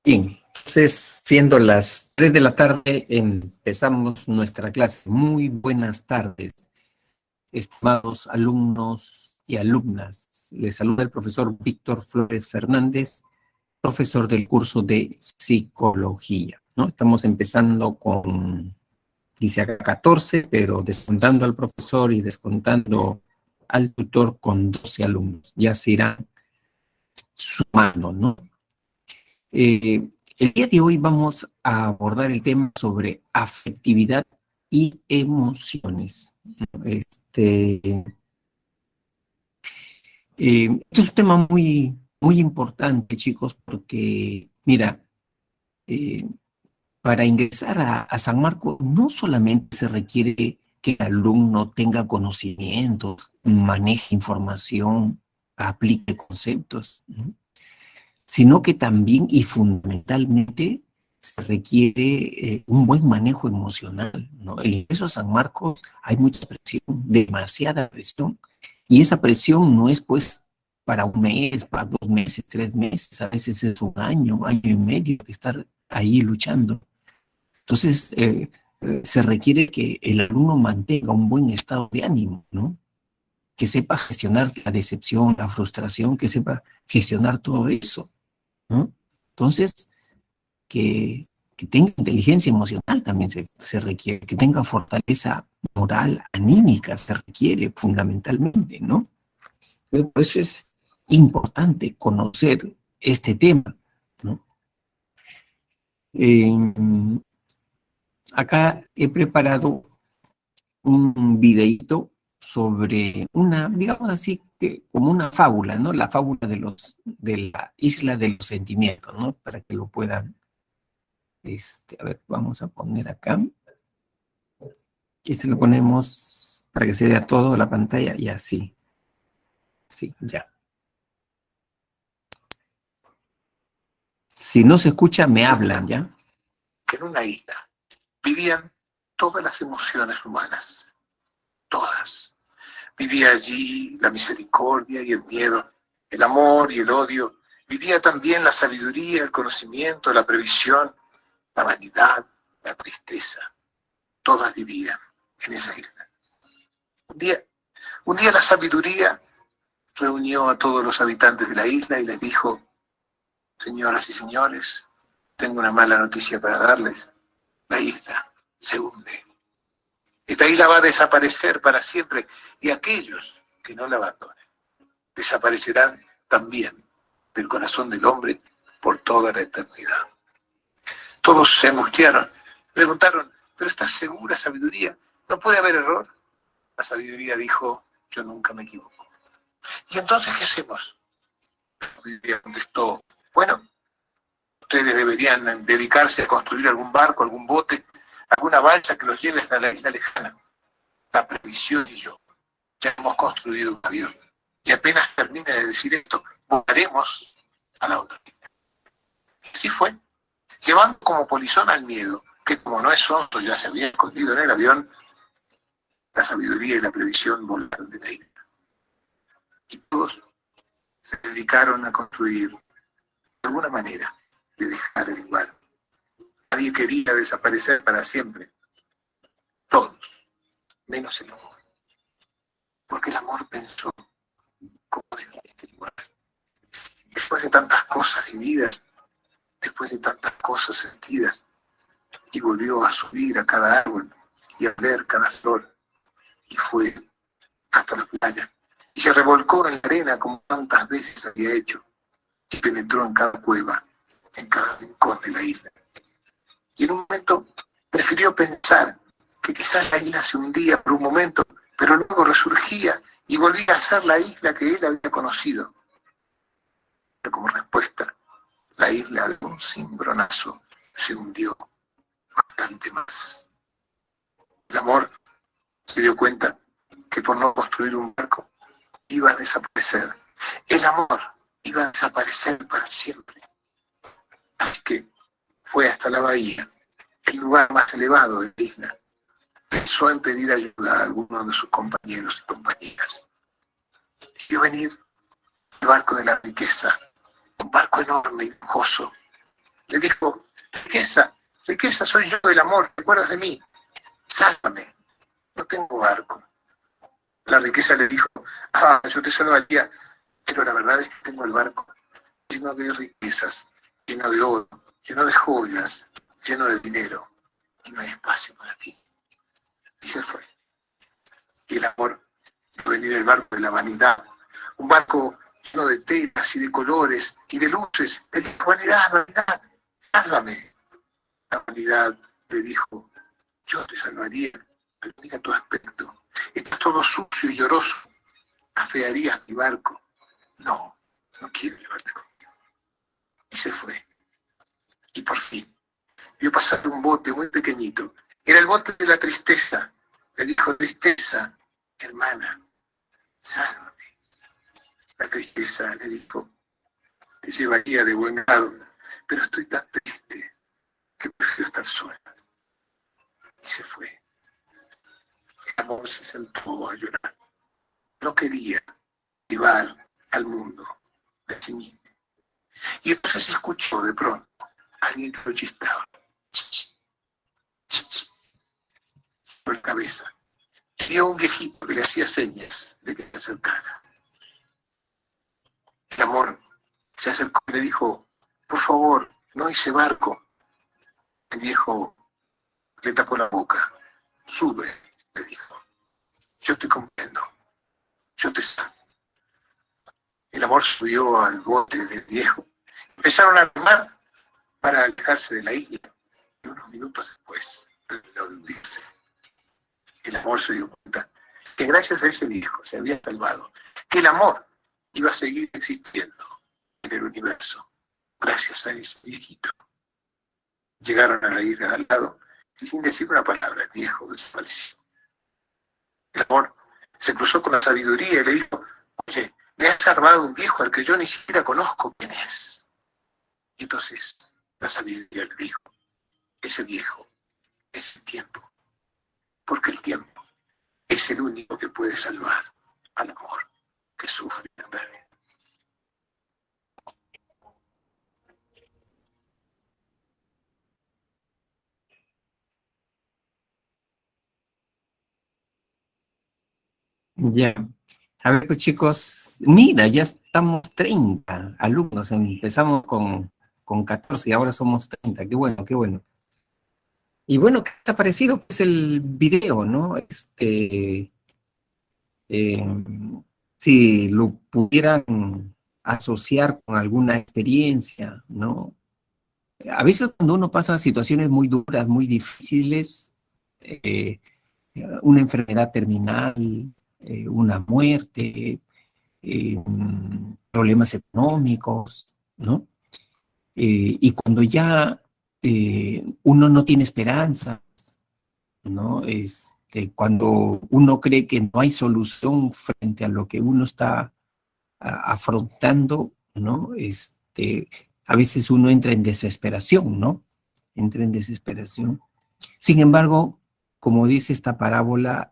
Bien, entonces, siendo las 3 de la tarde, empezamos nuestra clase. Muy buenas tardes, estimados alumnos y alumnas. Les saluda el profesor Víctor Flores Fernández, profesor del curso de Psicología, ¿no? Estamos empezando con, dice acá 14, pero descontando al profesor y descontando al tutor con 12 alumnos. Ya se irán sumando, ¿no? El día de hoy vamos a abordar el tema sobre afectividad y emociones. Este es un tema muy importante, chicos, porque, mira, eh, para ingresar a San Marcos no solamente se requiere que el alumno tenga conocimientos, maneje información, aplique conceptos, ¿no? Sino que también y fundamentalmente se requiere un buen manejo emocional, ¿no? El ingreso a San Marcos hay mucha presión, demasiada presión, y esa presión no es pues para un mes, para 2 meses, 3 meses, a veces es un año, año y medio de estar ahí luchando. Entonces, se requiere que el alumno mantenga un buen estado de ánimo, ¿no? Que sepa gestionar la decepción, la frustración, que sepa gestionar todo eso, ¿no? Entonces, que tenga inteligencia emocional también se requiere, que tenga fortaleza moral, anímica, se requiere fundamentalmente, ¿no? Por eso es importante conocer este tema, ¿no? Acá he preparado un videíto sobre una, digamos así, que como una fábula, ¿no? La fábula de la isla de los sentimientos, ¿no? Para que lo puedan, a ver, vamos a poner acá. Lo ponemos para que se vea todo la pantalla y así. Sí, ya. Si no se escucha, me hablan, ¿ya? Que en una isla vivían todas las emociones humanas, todas. Vivía allí la misericordia y el miedo, el amor y el odio. Vivía también la sabiduría, el conocimiento, la previsión, la vanidad, la tristeza. Todas vivían en esa isla. Un día la sabiduría reunió a todos los habitantes de la isla y les dijo: señoras y señores, tengo una mala noticia para darles. La isla se hunde. Esta isla va a desaparecer para siempre y aquellos que no la abandonen desaparecerán también del corazón del hombre por toda la eternidad. Todos se angustiaron, preguntaron: ¿pero estás segura, sabiduría? ¿No puede haber error? La sabiduría dijo: yo nunca me equivoco. ¿Y entonces qué hacemos? La sabiduría contestó: bueno, ustedes deberían dedicarse a construir algún barco, algún bote, alguna balsa que los lleve hasta la isla lejana. La previsión y yo ya hemos construido un avión. Y apenas termine de decir esto, volaremos a la otra isla. Así fue, llevando como polizón al miedo, que como no es sonso ya se había escondido en el avión. La sabiduría y la previsión volaron de la isla. Y todos se dedicaron a construir de alguna manera de dejar el lugar. Nadie quería desaparecer para siempre. Todos, menos el amor. Porque el amor pensó: ¿cómo dejar este lugar? Después de tantas cosas vividas, después de tantas cosas sentidas, y volvió a subir a cada árbol y a ver cada flor, y fue hasta la playa, y se revolcó en la arena como tantas veces había hecho, y penetró en cada cueva, en cada rincón de la isla. Y en un momento prefirió pensar que quizás la isla se hundía por un momento, pero luego resurgía y volvía a ser la isla que él había conocido. Pero como respuesta, la isla de un cimbronazo se hundió bastante más. El amor se dio cuenta que por no construir un barco iba a desaparecer. El amor iba a desaparecer para siempre. Así que fue hasta la bahía, el lugar más elevado de la isla. Pensó en pedir ayuda a algunos de sus compañeros y compañeras. Vio venir el barco de la riqueza, un barco enorme y lujoso, Le dijo, riqueza, riqueza, soy yo el amor, ¿te acuerdas de mí? Sálvame, no tengo barco. La riqueza le dijo, yo te salvaría, pero la verdad es que tengo el barco lleno de riquezas, lleno de oro, lleno de joyas, lleno de dinero, y no hay espacio para ti. Y se fue. Y el amor va a venir el barco de la vanidad, un barco lleno de telas y de colores y de luces. Le dijo, vanidad, vanidad, sálvame. La vanidad le dijo, yo te salvaría, pero mira tu aspecto. Estás todo sucio y lloroso. ¿Afearías mi barco? No, no quiero llevarte conmigo. Y se fue. Y por fin vio pasar un bote muy pequeñito. Era el bote de la tristeza. Le dijo, tristeza, hermana, sálvame. La tristeza le dijo, te llevaría de buen grado, pero estoy tan triste que prefiero estar sola. Y se fue. El amor se sentó a llorar. No quería llevar al mundo de sí mismo. Y entonces escuchó de pronto a alguien que lo chistaba. Por la cabeza. Vio a un viejito que le hacía señas de que se acercara. El amor se acercó y le dijo, por favor, no hice barco. El viejo le tapó la boca. Sube, le dijo. Yo te comprendo. Yo te salvo. El amor subió al bote del viejo. Empezaron a remar para alejarse de la isla. Y unos minutos después terminó de hundirse. El amor se dio cuenta que gracias a ese viejo se había salvado. Que el amor iba a seguir existiendo en el universo. Gracias a ese viejito. Llegaron a la isla de al lado y sin decir una palabra el viejo desapareció. El amor se cruzó con la sabiduría y le dijo, oye, me has salvado un viejo al que yo ni siquiera conozco quién es. Y entonces la sabiduría le dijo, ese viejo es el tiempo, porque el tiempo es el único que puede salvar al amor que sufre en realidad. Ya. A ver, pues chicos, mira, ya estamos 30 alumnos, empezamos con 14 y ahora somos 30, qué bueno, qué bueno. Y bueno, ¿qué te ha parecido? Pues el video, ¿no? Eh, si lo pudieran asociar con alguna experiencia, ¿no? A veces cuando uno pasa situaciones muy duras, muy difíciles, eh, una enfermedad terminal, una muerte, problemas económicos, ¿no? Y cuando ya uno no tiene esperanza, ¿no? Cuando uno cree que no hay solución frente a lo que uno está afrontando, ¿no? A veces uno entra en desesperación, ¿no? Entra en desesperación. Sin embargo, como dice esta parábola,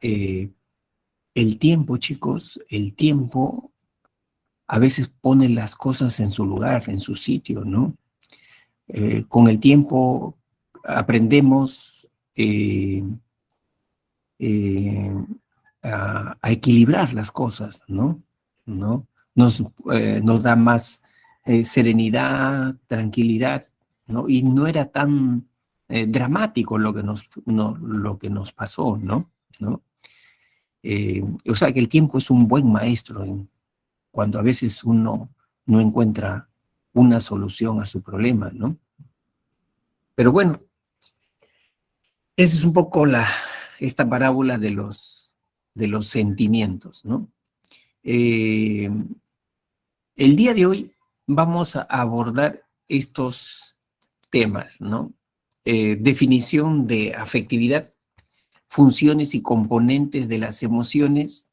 el tiempo, chicos, el tiempo a veces pone las cosas en su lugar, en su sitio, ¿no? Con el tiempo aprendemos eh, a equilibrar las cosas, ¿no? ¿No? Nos da más serenidad, tranquilidad, ¿no? Y no era tan dramático lo que nos pasó, ¿no? ¿No? O sea que el tiempo es un buen maestro cuando a veces uno no encuentra una solución a su problema, ¿no? Pero bueno, esa es un poco esta parábola de los sentimientos, ¿no? El día de hoy vamos a abordar estos temas, ¿no? Definición de afectividad, funciones y componentes de las emociones,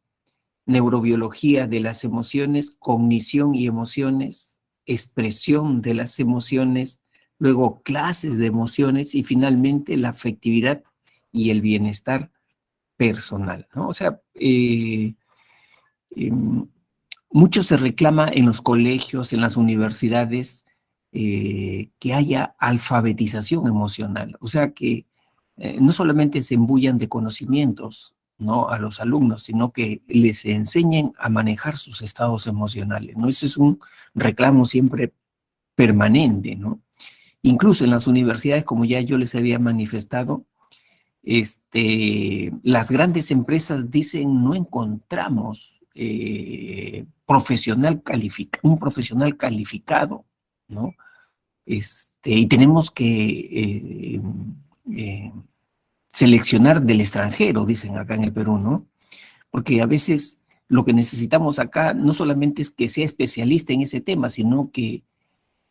neurobiología de las emociones, cognición y emociones, expresión de las emociones, luego clases de emociones y finalmente la afectividad y el bienestar personal, ¿no? O sea, mucho se reclama en los colegios, en las universidades, que haya alfabetización emocional, o sea que no solamente se embullan de conocimientos, ¿no?, a los alumnos, sino que les enseñen a manejar sus estados emocionales, ¿no? Ese es un reclamo siempre permanente, ¿no? Incluso en las universidades, como ya yo les había manifestado, las grandes empresas dicen no encontramos un profesional calificado, ¿no? Y tenemos que eh, seleccionar del extranjero, dicen acá en el Perú, ¿no? Porque a veces lo que necesitamos acá no solamente es que sea especialista en ese tema, sino que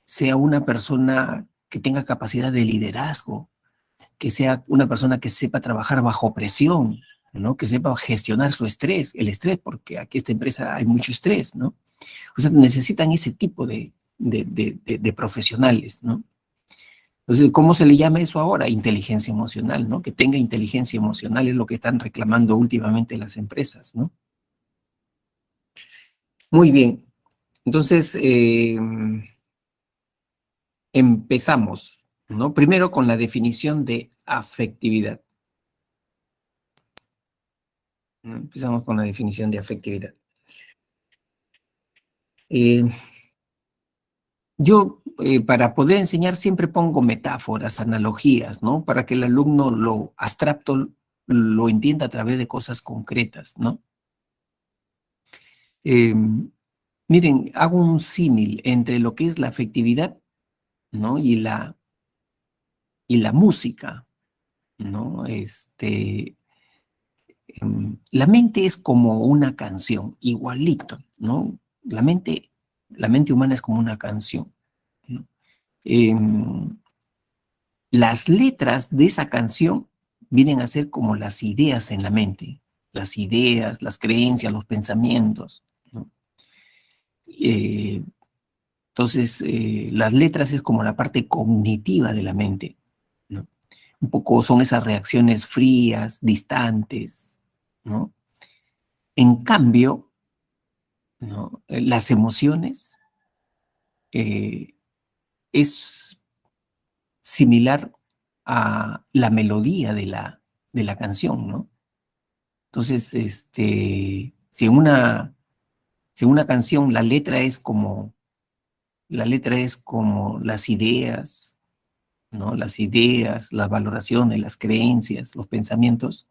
sea una persona que tenga capacidad de liderazgo, que sea una persona que sepa trabajar bajo presión, ¿no? Que sepa gestionar su estrés, el estrés, porque aquí en esta empresa hay mucho estrés, ¿no? O sea, necesitan ese tipo de profesionales, ¿no? Entonces, ¿cómo se le llama eso ahora? Inteligencia emocional, ¿no? Que tenga inteligencia emocional es lo que están reclamando últimamente las empresas, ¿no? Muy bien. Entonces, empezamos, ¿no? Primero con la definición de afectividad, ¿no? Empezamos con la definición de afectividad. Eh, yo, para poder enseñar, siempre pongo metáforas, analogías, ¿no? Para que el alumno lo abstracto lo entienda a través de cosas concretas, ¿no? Eh, miren, hago un símil entre lo que es la afectividad, ¿no? Y la música, ¿no? La mente es como una canción, igualito, ¿no? La mente humana es como una canción, ¿no? Em, las letras de esa canción vienen a ser como las ideas en la mente, las ideas, las creencias, los pensamientos, ¿no? Eh, entonces, las letras es como la parte cognitiva de la mente, ¿no? Un poco son esas reacciones frías, distantes, ¿no? En cambio, ¿no?, las emociones eh, es similar a la melodía de la canción, ¿no? Entonces, si en una canción la letra es como las ideas, ¿no? Las ideas, las valoraciones, las creencias, los pensamientos,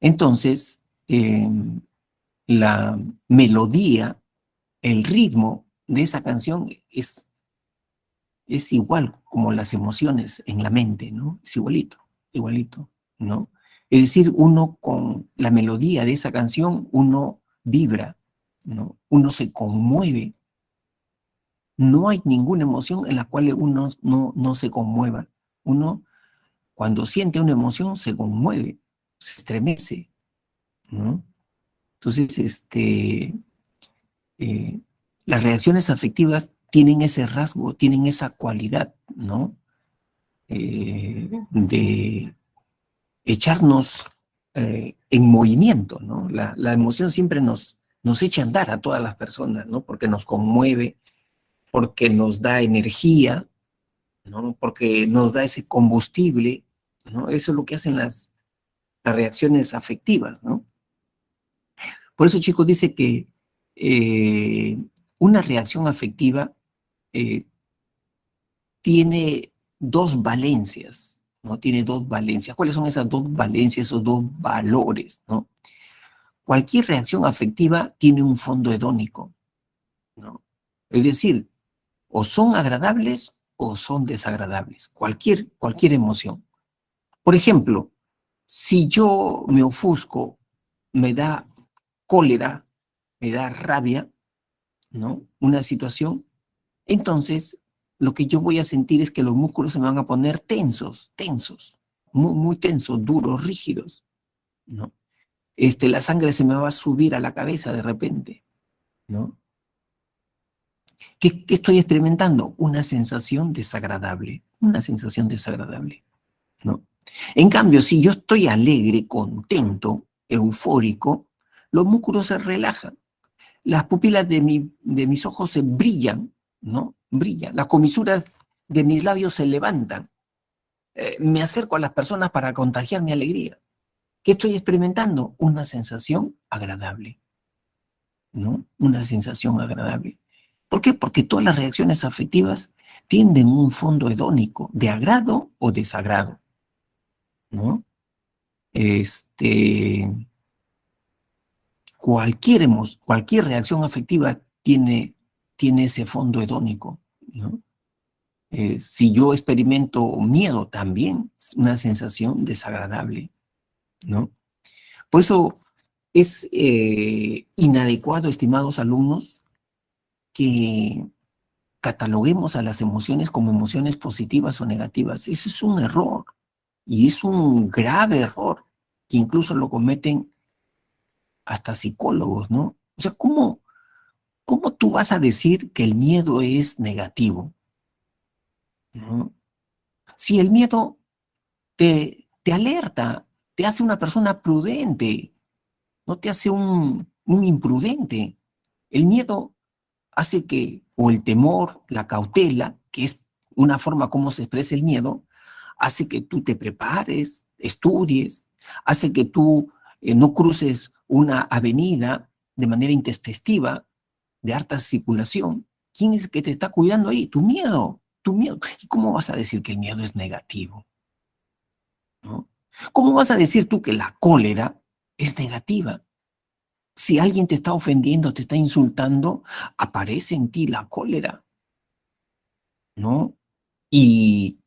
entonces la melodía, el ritmo de esa canción es igual como las emociones en la mente, ¿no? Es igualito, igualito, ¿no? Es decir, uno con la melodía de esa canción, uno vibra, ¿no? Uno se conmueve. No hay ninguna emoción en la cual uno no se conmueva. Uno, cuando siente una emoción, se conmueve, se estremece, ¿no? Entonces, eh, las reacciones afectivas tienen ese rasgo, tienen esa cualidad, ¿no? De echarnos en movimiento, ¿no? La emoción siempre nos echa a andar a todas las personas, ¿no? Porque nos conmueve, porque nos da energía, ¿no? Porque nos da ese combustible, ¿no? Eso es lo que hacen las reacciones afectivas, ¿no? Por eso, chicos, dice que eh, una reacción afectiva eh, tiene dos valencias, ¿no? Tiene dos valencias. ¿Cuáles son esas dos valencias, esos dos valores, ¿no? Cualquier reacción afectiva tiene un fondo hedónico, ¿no? Es decir, o son agradables o son desagradables, cualquier emoción. Por ejemplo, si yo me ofusco, me da cólera, me da rabia, ¿no? Una situación, entonces lo que yo voy a sentir es que los músculos se me van a poner tensos, muy, muy tensos, duros, rígidos, ¿no? La sangre se me va a subir a la cabeza de repente, ¿no? ¿Qué estoy experimentando? Una sensación desagradable, ¿no? En cambio, si yo estoy alegre, contento, eufórico, los músculos se relajan, las pupilas de mis ojos se brillan, ¿no? brilla, las comisuras de mis labios se levantan. Me acerco a las personas para contagiar mi alegría. ¿Qué estoy experimentando? Una sensación agradable, ¿no? Una sensación agradable. ¿Por qué? Porque todas las reacciones afectivas tienen un fondo hedónico, de agrado o desagrado, ¿no? Cualquier reacción afectiva tiene ese fondo hedónico, ¿no? Si yo experimento miedo también, es una sensación desagradable, ¿no? Por eso es inadecuado, estimados alumnos, que cataloguemos a las emociones como emociones positivas o negativas. Eso es un error y es un grave error que incluso lo cometen hasta psicólogos, ¿no? O sea, ¿cómo tú vas a decir que el miedo es negativo? ¿No? Si el miedo te alerta, te hace una persona prudente, no te hace un imprudente. El miedo hace que, o el temor, la cautela, que es una forma como se expresa el miedo, hace que tú te prepares, estudies, hace que tú no cruces una avenida de manera intempestiva, de harta circulación. ¿Quién es el que te está cuidando ahí? Tu miedo, tu miedo. ¿Y cómo vas a decir que el miedo es negativo? ¿No? ¿Cómo vas a decir tú que la cólera es negativa? Si alguien te está ofendiendo, te está insultando, aparece en ti la cólera, ¿no? Y,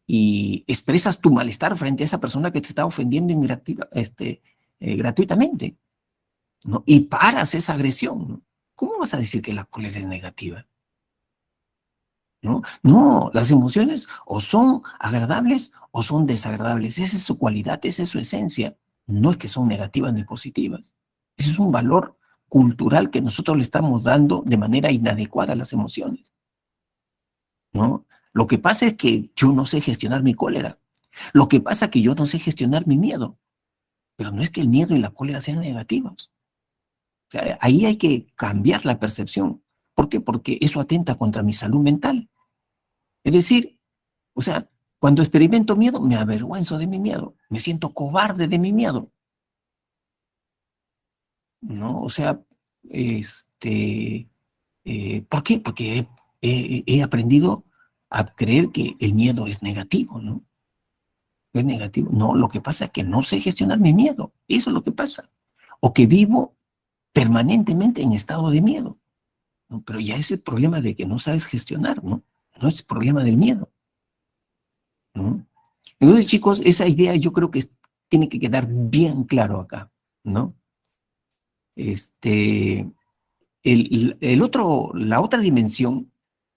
y expresas tu malestar frente a esa persona que te está ofendiendo gratuitamente, ¿no? Y paras esa agresión, ¿no? ¿Cómo vas a decir que la cólera es negativa? ¿No? No, las emociones o son agradables o son desagradables. Esa es su cualidad, esa es su esencia. No es que son negativas ni positivas. Ese es un valor cultural que nosotros le estamos dando de manera inadecuada a las emociones, ¿no? Lo que pasa es que yo no sé gestionar mi cólera. Lo que pasa es que yo no sé gestionar mi miedo. Pero no es que el miedo y la cólera sean negativos. O sea, ahí hay que cambiar la percepción. ¿Por qué? Porque eso atenta contra mi salud mental. Es decir, o sea, cuando experimento miedo, me avergüenzo de mi miedo, me siento cobarde de mi miedo, ¿no? O sea, ¿por qué? Porque he aprendido a creer que el miedo es negativo, ¿no? Es negativo. No, lo que pasa es que no sé gestionar mi miedo, eso es lo que pasa. O que vivo permanentemente en estado de miedo, ¿no? Pero ya es el problema de que no sabes gestionar, ¿no? No es el problema del miedo, ¿no? Entonces, chicos, esa idea yo creo que tiene que quedar bien claro acá, ¿no? Este, la otra dimensión,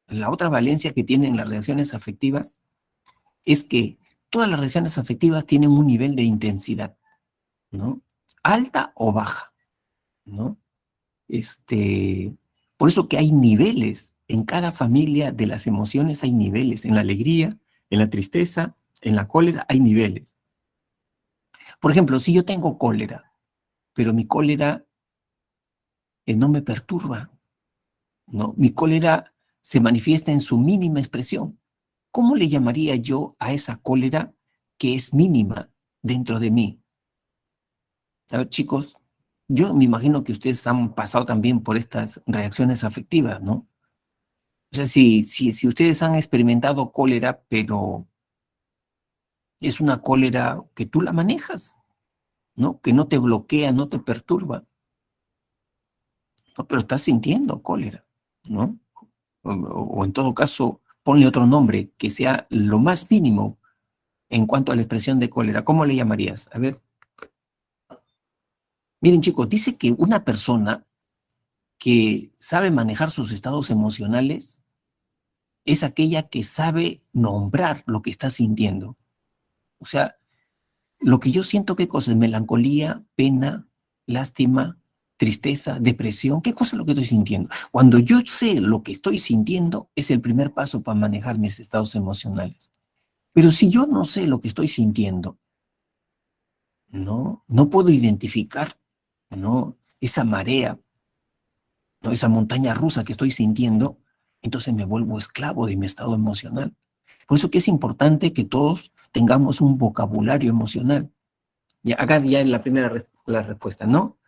la otra valencia que tienen las reacciones afectivas es que todas las reacciones afectivas tienen un nivel de intensidad, ¿no? Alta o baja, ¿no? Por eso que hay niveles, en cada familia de las emociones hay niveles, en la alegría, en la tristeza, en la cólera hay niveles. Por ejemplo, si yo tengo cólera, pero mi cólera no me perturba, ¿no? Mi cólera se manifiesta en su mínima expresión. ¿Cómo le llamaría yo a esa cólera que es mínima dentro de mí? A ver, chicos, yo me imagino que ustedes han pasado también por estas reacciones afectivas, ¿no? O sea, si ustedes han experimentado cólera, pero es una cólera que tú la manejas, ¿no? Que no te bloquea, no te perturba, ¿no? Pero estás sintiendo cólera, ¿no? O en todo caso, ponle otro nombre que sea lo más mínimo en cuanto a la expresión de cólera. ¿Cómo le llamarías? A ver, miren chicos, dice que una persona que sabe manejar sus estados emocionales es aquella que sabe nombrar lo que está sintiendo. O sea, lo que yo siento, ¿qué cosa es? Melancolía, pena, lástima, tristeza, depresión. ¿Qué cosa es lo que estoy sintiendo? Cuando yo sé lo que estoy sintiendo, es el primer paso para manejar mis estados emocionales. Pero si yo no sé lo que estoy sintiendo, no puedo identificar, ¿no? Esa marea, ¿no? Esa montaña rusa que estoy sintiendo, entonces me vuelvo esclavo de mi estado emocional. Por eso que es importante que todos tengamos un vocabulario emocional. Ya, acá ya en la primera la respuesta, ¿no?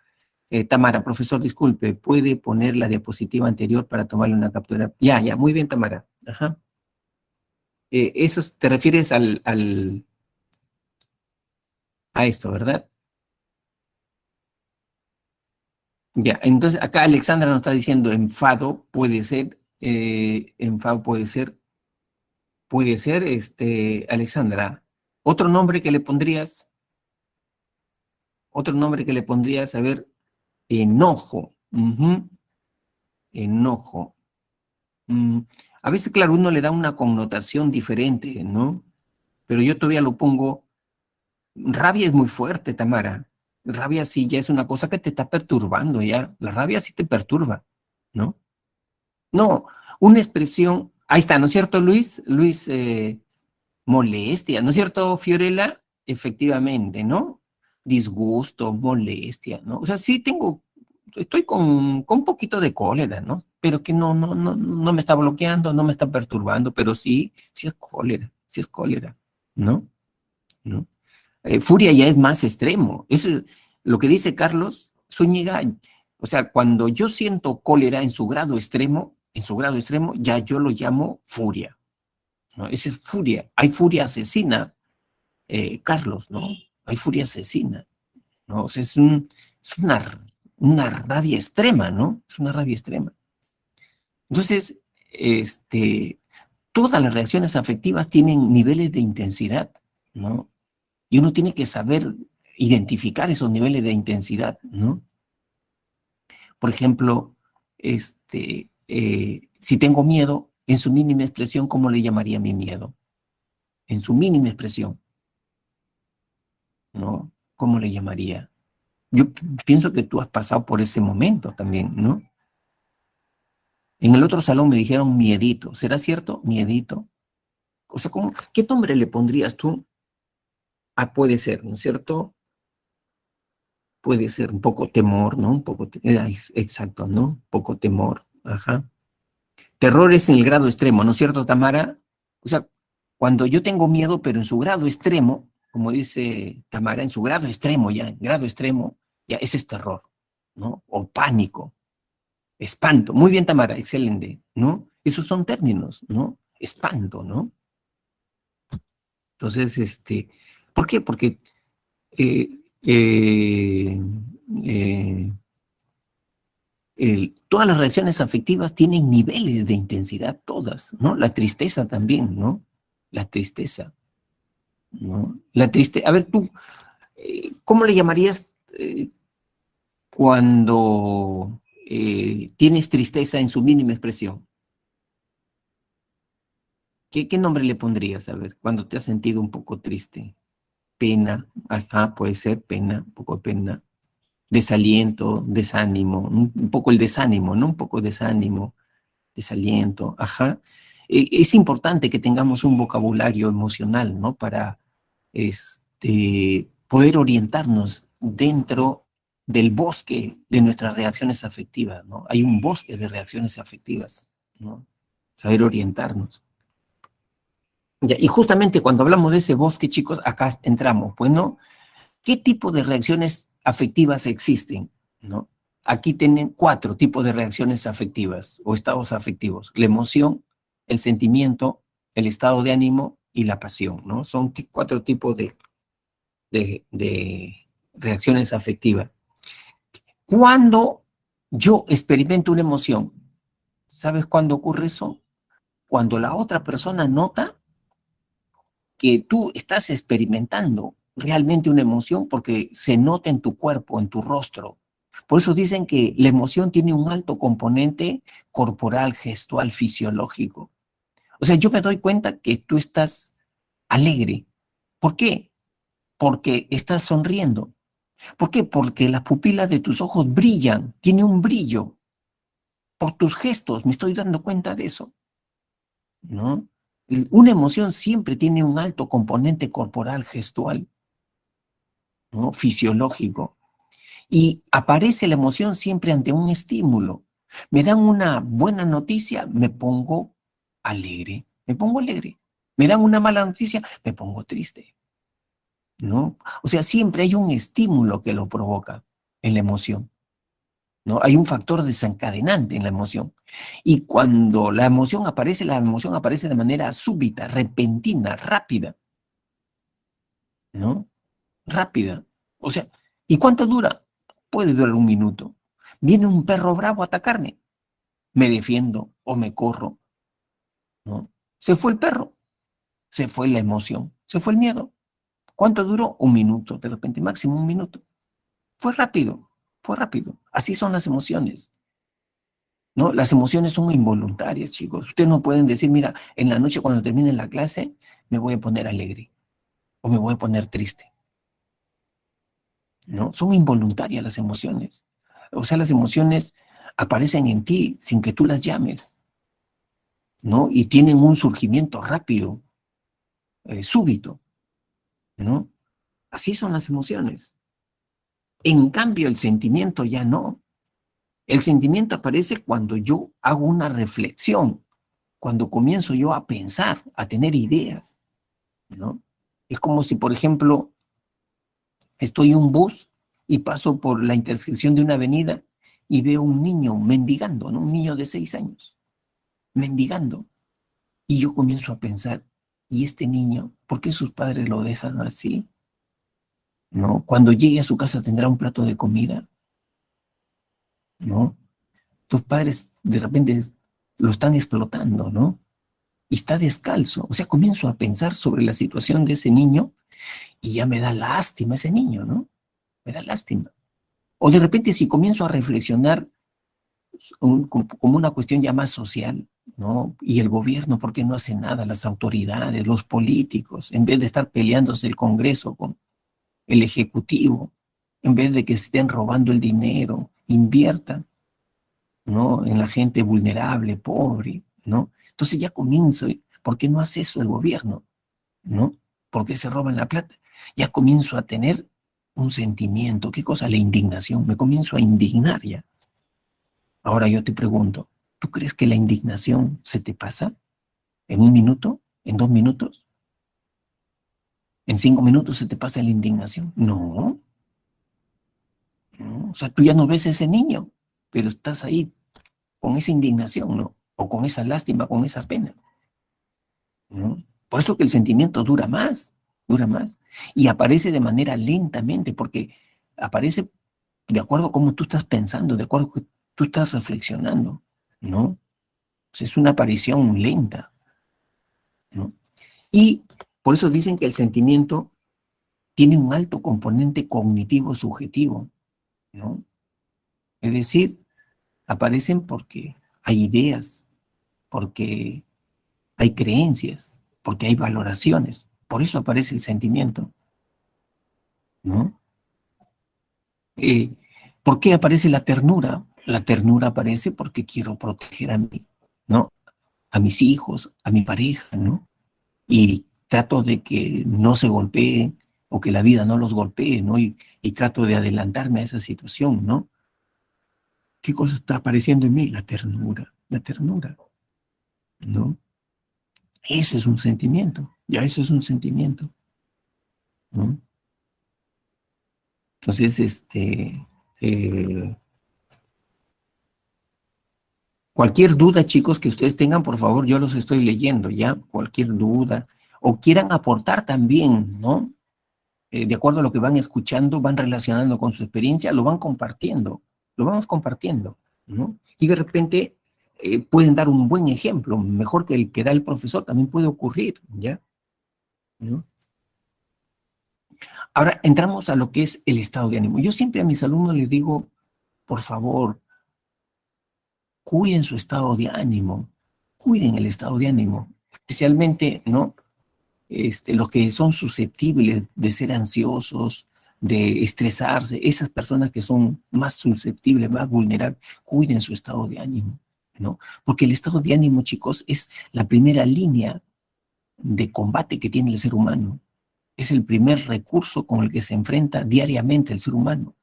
Tamara, profesor, disculpe, ¿puede poner la diapositiva anterior para tomarle una captura? Ya, muy bien, Tamara. Ajá. Eso te refieres a esto, ¿verdad? Ya, entonces acá Alexandra nos está diciendo enfado enfado puede ser, Alexandra. Otro nombre que le pondrías, a ver, enojo. Ujú, enojo. Mm, A veces, claro, uno le da una connotación diferente, ¿no? Pero yo todavía lo pongo, rabia es muy fuerte, Tamara. Rabia sí ya es una cosa que te está perturbando ya. La rabia sí te perturba, ¿no? No, una expresión, ahí está, ¿no es cierto, Luis? Luis, molestia, ¿no es cierto, Fiorella? Efectivamente, ¿no? Disgusto, molestia, ¿no? O sea, sí estoy con un poquito de cólera, ¿no? Pero que no me está bloqueando, no me está perturbando, pero sí es cólera, ¿no? ¿No? Furia ya es más extremo. Eso es lo que dice Carlos Zúñiga. O sea, cuando yo siento cólera en su grado extremo, ya yo lo llamo furia, ¿no? Esa es furia. Hay furia asesina, Carlos, ¿no? Hay furia asesina, ¿no? O sea, es una rabia extrema, ¿no? Es una rabia extrema. Entonces, todas las reacciones afectivas tienen niveles de intensidad, ¿no? Y uno tiene que saber identificar esos niveles de intensidad, ¿no? Por ejemplo, si tengo miedo, en su mínima expresión, ¿cómo le llamaría mi miedo? En su mínima expresión, ¿no? ¿Cómo le llamaría? Yo pienso que tú has pasado por ese momento también, ¿no? En el otro salón me dijeron miedito. ¿Será cierto? Miedito. O sea, ¿qué nombre le pondrías tú? Puede ser, ¿no es cierto? Puede ser un poco temor, ¿no? Exacto, ¿no? Un poco temor, ajá. Terror es en el grado extremo, ¿no es cierto, Tamara? O sea, cuando yo tengo miedo, pero en su grado extremo, como dice Tamara, en su grado extremo ya, en grado extremo, ya ese es terror, ¿no? O pánico, espanto. Muy bien, Tamara, excelente, ¿no? Esos son términos, ¿no? Espanto, ¿no? Entonces, ¿por qué? Porque eh, eh, eh, todas las reacciones afectivas tienen niveles de intensidad, todas, ¿no? La tristeza también, ¿no? La tristeza, ¿no? A ver, tú, ¿cómo le llamarías cuando tienes tristeza en su mínima expresión? ¿Qué nombre le pondrías, a ver, cuando te has sentido un poco triste? Pena, ajá, puede ser pena, un poco de pena. Desaliento, desánimo, un poco el desánimo, ¿no? Un poco desánimo, desaliento, ajá. Es importante que tengamos un vocabulario emocional, ¿no? Para poder orientarnos dentro del bosque de nuestras reacciones afectivas, ¿no? Hay un bosque de reacciones afectivas, ¿no? Saber orientarnos. Ya, y justamente cuando hablamos de ese bosque, chicos, acá entramos, pues, ¿no? ¿Qué tipo de reacciones afectivas existen? ¿No? Aquí tienen 4 tipos de reacciones afectivas o estados afectivos. La emoción, el sentimiento, el estado de ánimo y la pasión, ¿no? Son 4 tipos de reacciones afectivas. Cuando yo experimento una emoción, ¿sabes cuándo ocurre eso? Cuando la otra persona nota que tú estás experimentando realmente una emoción porque se nota en tu cuerpo, en tu rostro. Por eso dicen que la emoción tiene un alto componente corporal, gestual, fisiológico. O sea, yo me doy cuenta que tú estás alegre. ¿Por qué? Porque estás sonriendo. ¿Por qué? Porque las pupilas de tus ojos brillan, tiene un brillo. Por tus gestos, me estoy dando cuenta de eso, ¿no? Una emoción siempre tiene un alto componente corporal, gestual, ¿no? Fisiológico. Y aparece la emoción siempre ante un estímulo. Me dan una buena noticia, me pongo alegre, me pongo alegre. Me dan una mala noticia, me pongo triste, ¿no? O sea, siempre hay un estímulo que lo provoca en la emoción, ¿no? Hay un factor desencadenante en la emoción. Y cuando la emoción aparece de manera súbita, repentina, rápida, ¿no? Rápida. O sea, ¿y cuánto dura? Puede durar un minuto. Viene un perro bravo a atacarme, me defiendo o me corro, ¿no? Se fue el perro, se fue la emoción, se fue el miedo. ¿Cuánto duró? Un minuto, de repente, máximo un minuto. Fue rápido, fue rápido. Así son las emociones, ¿no? Las emociones son involuntarias, chicos. Ustedes no pueden decir, mira, en la noche cuando termine la clase me voy a poner alegre o me voy a poner triste, ¿no? Son involuntarias las emociones. O sea, las emociones aparecen en ti sin que tú las llames, ¿no? Y tienen un surgimiento rápido, súbito, ¿no? Así son las emociones. En cambio, el sentimiento ya no. El sentimiento aparece cuando yo hago una reflexión, cuando comienzo yo a pensar, a tener ideas, ¿no? Es como si, por ejemplo, estoy en un bus y paso por la intersección de una avenida y veo un niño mendigando, ¿no? Un niño de 6 años, mendigando. Y yo comienzo a pensar, ¿y este niño, por qué sus padres lo dejan así? ¿No? Cuando llegue a su casa tendrá un plato de comida, ¿no? Tus padres de repente lo están explotando, ¿no? Y está descalzo. O sea, comienzo a pensar sobre la situación de ese niño y ya me da lástima ese niño, ¿no? Me da lástima. O de repente si comienzo a reflexionar como una cuestión ya más social, ¿no? Y el gobierno, ¿por qué no hace nada? Las autoridades, los políticos, en vez de estar peleándose el Congreso con el Ejecutivo, en vez de que se estén robando el dinero, inviertan, ¿no? En la gente vulnerable, pobre, ¿no? Entonces ya comienzo, ¿por qué no hace eso el gobierno? ¿No? ¿Por qué se roban la plata? Ya comienzo a tener un sentimiento, ¿qué cosa? La indignación, me comienzo a indignar ya. Ahora yo te pregunto, ¿tú crees que la indignación se te pasa en un minuto? ¿En 2 minutos? ¿En 5 minutos se te pasa la indignación? No, no. O sea, tú ya no ves a ese niño, pero estás ahí con esa indignación, ¿no? O con esa lástima, con esa pena, ¿no? Por eso que el sentimiento dura más, dura más. Y aparece de manera lentamente, porque aparece de acuerdo a cómo tú estás pensando, de acuerdo a que tú estás reflexionando, ¿no? O sea, es una aparición lenta, ¿no? Y por eso dicen que el sentimiento tiene un alto componente cognitivo subjetivo, ¿no? Es decir, aparecen porque hay ideas, porque hay creencias, porque hay valoraciones. Por eso aparece el sentimiento, ¿no? Eh, ¿Por qué aparece la ternura? La ternura aparece porque quiero proteger a mí, ¿no? A mis hijos, a mi pareja, ¿no? Y trato de que no se golpeen o que la vida no los golpee, ¿no? Y trato de adelantarme a esa situación, ¿no? ¿Qué cosa está apareciendo en mí? La ternura, ¿no? Eso es un sentimiento, ya eso es un sentimiento, ¿no? Entonces, eh, cualquier duda, chicos, que ustedes tengan, por favor, yo los estoy leyendo, ¿ya? Cualquier duda, o quieran aportar también, ¿no? De acuerdo a lo que van escuchando, van relacionando con su experiencia, lo van compartiendo, lo vamos compartiendo, ¿no? Y de repente pueden dar un buen ejemplo, mejor que el que da el profesor, también puede ocurrir, ¿ya? ¿No? Ahora entramos a lo que es el estado de ánimo. Yo siempre a mis alumnos les digo, por favor, cuiden su estado de ánimo, cuiden el estado de ánimo, especialmente, ¿no? Los que son susceptibles de ser ansiosos, de estresarse, esas personas que son más susceptibles, más vulnerables, cuiden su estado de ánimo, ¿no? Porque el estado de ánimo, chicos, es la primera línea de combate que tiene el ser humano. Es el primer recurso con el que se enfrenta diariamente el ser humano,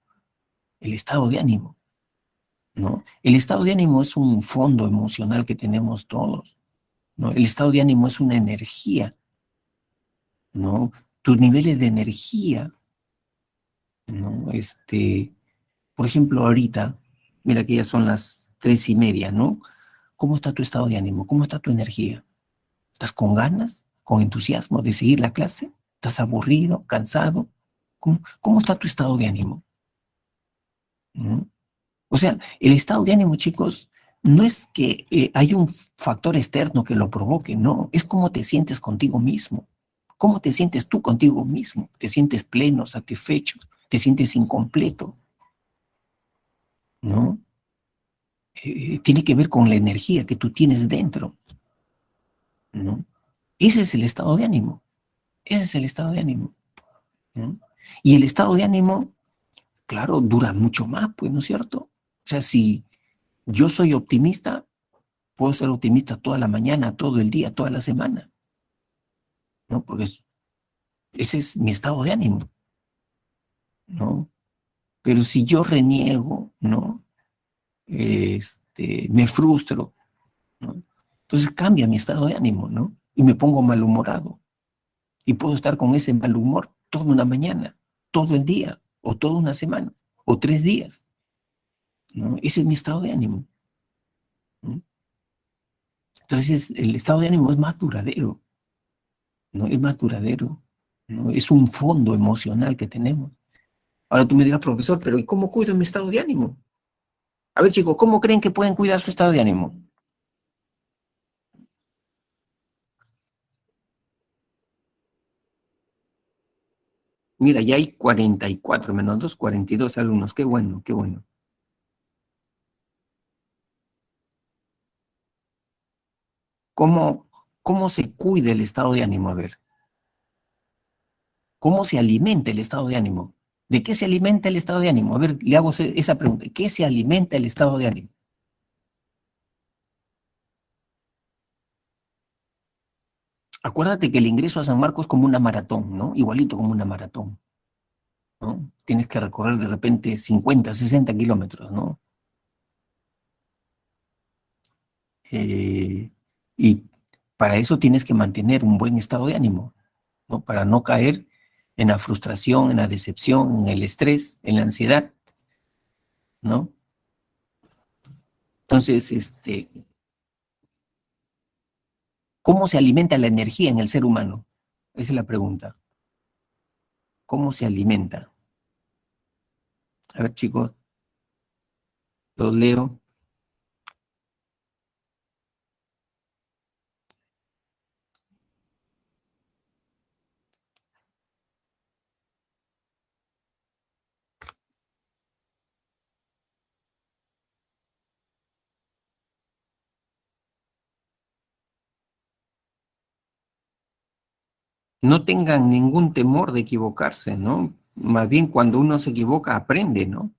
el estado de ánimo, ¿no? El estado de ánimo es un fondo emocional que tenemos todos, ¿no? El estado de ánimo es una energía, ¿no? Tus niveles de energía, ¿no? Por ejemplo, ahorita, mira que ya son las 3:30, ¿no? ¿Cómo está tu estado de ánimo? ¿Cómo está tu energía? ¿Estás con ganas, con entusiasmo de seguir la clase? ¿Estás aburrido, cansado? ¿Cómo está tu estado de ánimo? ¿No? O sea, el estado de ánimo, chicos, no es que hay un factor externo que lo provoque, no, es cómo te sientes contigo mismo. ¿Cómo te sientes tú contigo mismo? ¿Te sientes pleno, satisfecho? ¿Te sientes incompleto? ¿No? Tiene que ver con la energía que tú tienes dentro, ¿no? Ese es el estado de ánimo, ese es el estado de ánimo, ¿no? Y el estado de ánimo, claro, dura mucho más, pues, ¿no es cierto? O sea, si yo soy optimista, puedo ser optimista toda la mañana, todo el día, toda la semana, ¿no? Porque ese es mi estado de ánimo, ¿no? Pero si yo reniego, ¿no? Me frustro, ¿no? Entonces cambia mi estado de ánimo, ¿no? Y me pongo malhumorado. Y puedo estar con ese mal humor toda una mañana, todo el día, o toda una semana, o 3 días, ¿no? Ese es mi estado de ánimo, ¿no? Entonces, el estado de ánimo es más duradero, ¿no? Es más duradero, ¿no? Es un fondo emocional que tenemos. Ahora tú me dirás, profesor, pero ¿y cómo cuido mi estado de ánimo? A ver, chicos, ¿cómo creen que pueden cuidar su estado de ánimo? Mira, ya hay 44 menos 2, 42 alumnos. Qué bueno, qué bueno. ¿Cómo, cómo se cuida el estado de ánimo? A ver, ¿cómo se alimenta el estado de ánimo? ¿De qué se alimenta el estado de ánimo? A ver, le hago esa pregunta. ¿Qué se alimenta el estado de ánimo? Acuérdate que el ingreso a San Marcos es como una maratón, ¿no? Igualito como una maratón, ¿no? Tienes que recorrer de repente 50, 60 kilómetros, ¿no? Eh, y para eso tienes que mantener un buen estado de ánimo, ¿no? Para no caer en la frustración, en la decepción, en el estrés, en la ansiedad, ¿no? Entonces, ¿cómo se alimenta la energía en el ser humano? Esa es la pregunta. ¿Cómo se alimenta? A ver, chicos, los leo. No tengan ningún temor de equivocarse, ¿no? Más bien cuando uno se equivoca, aprende, ¿no?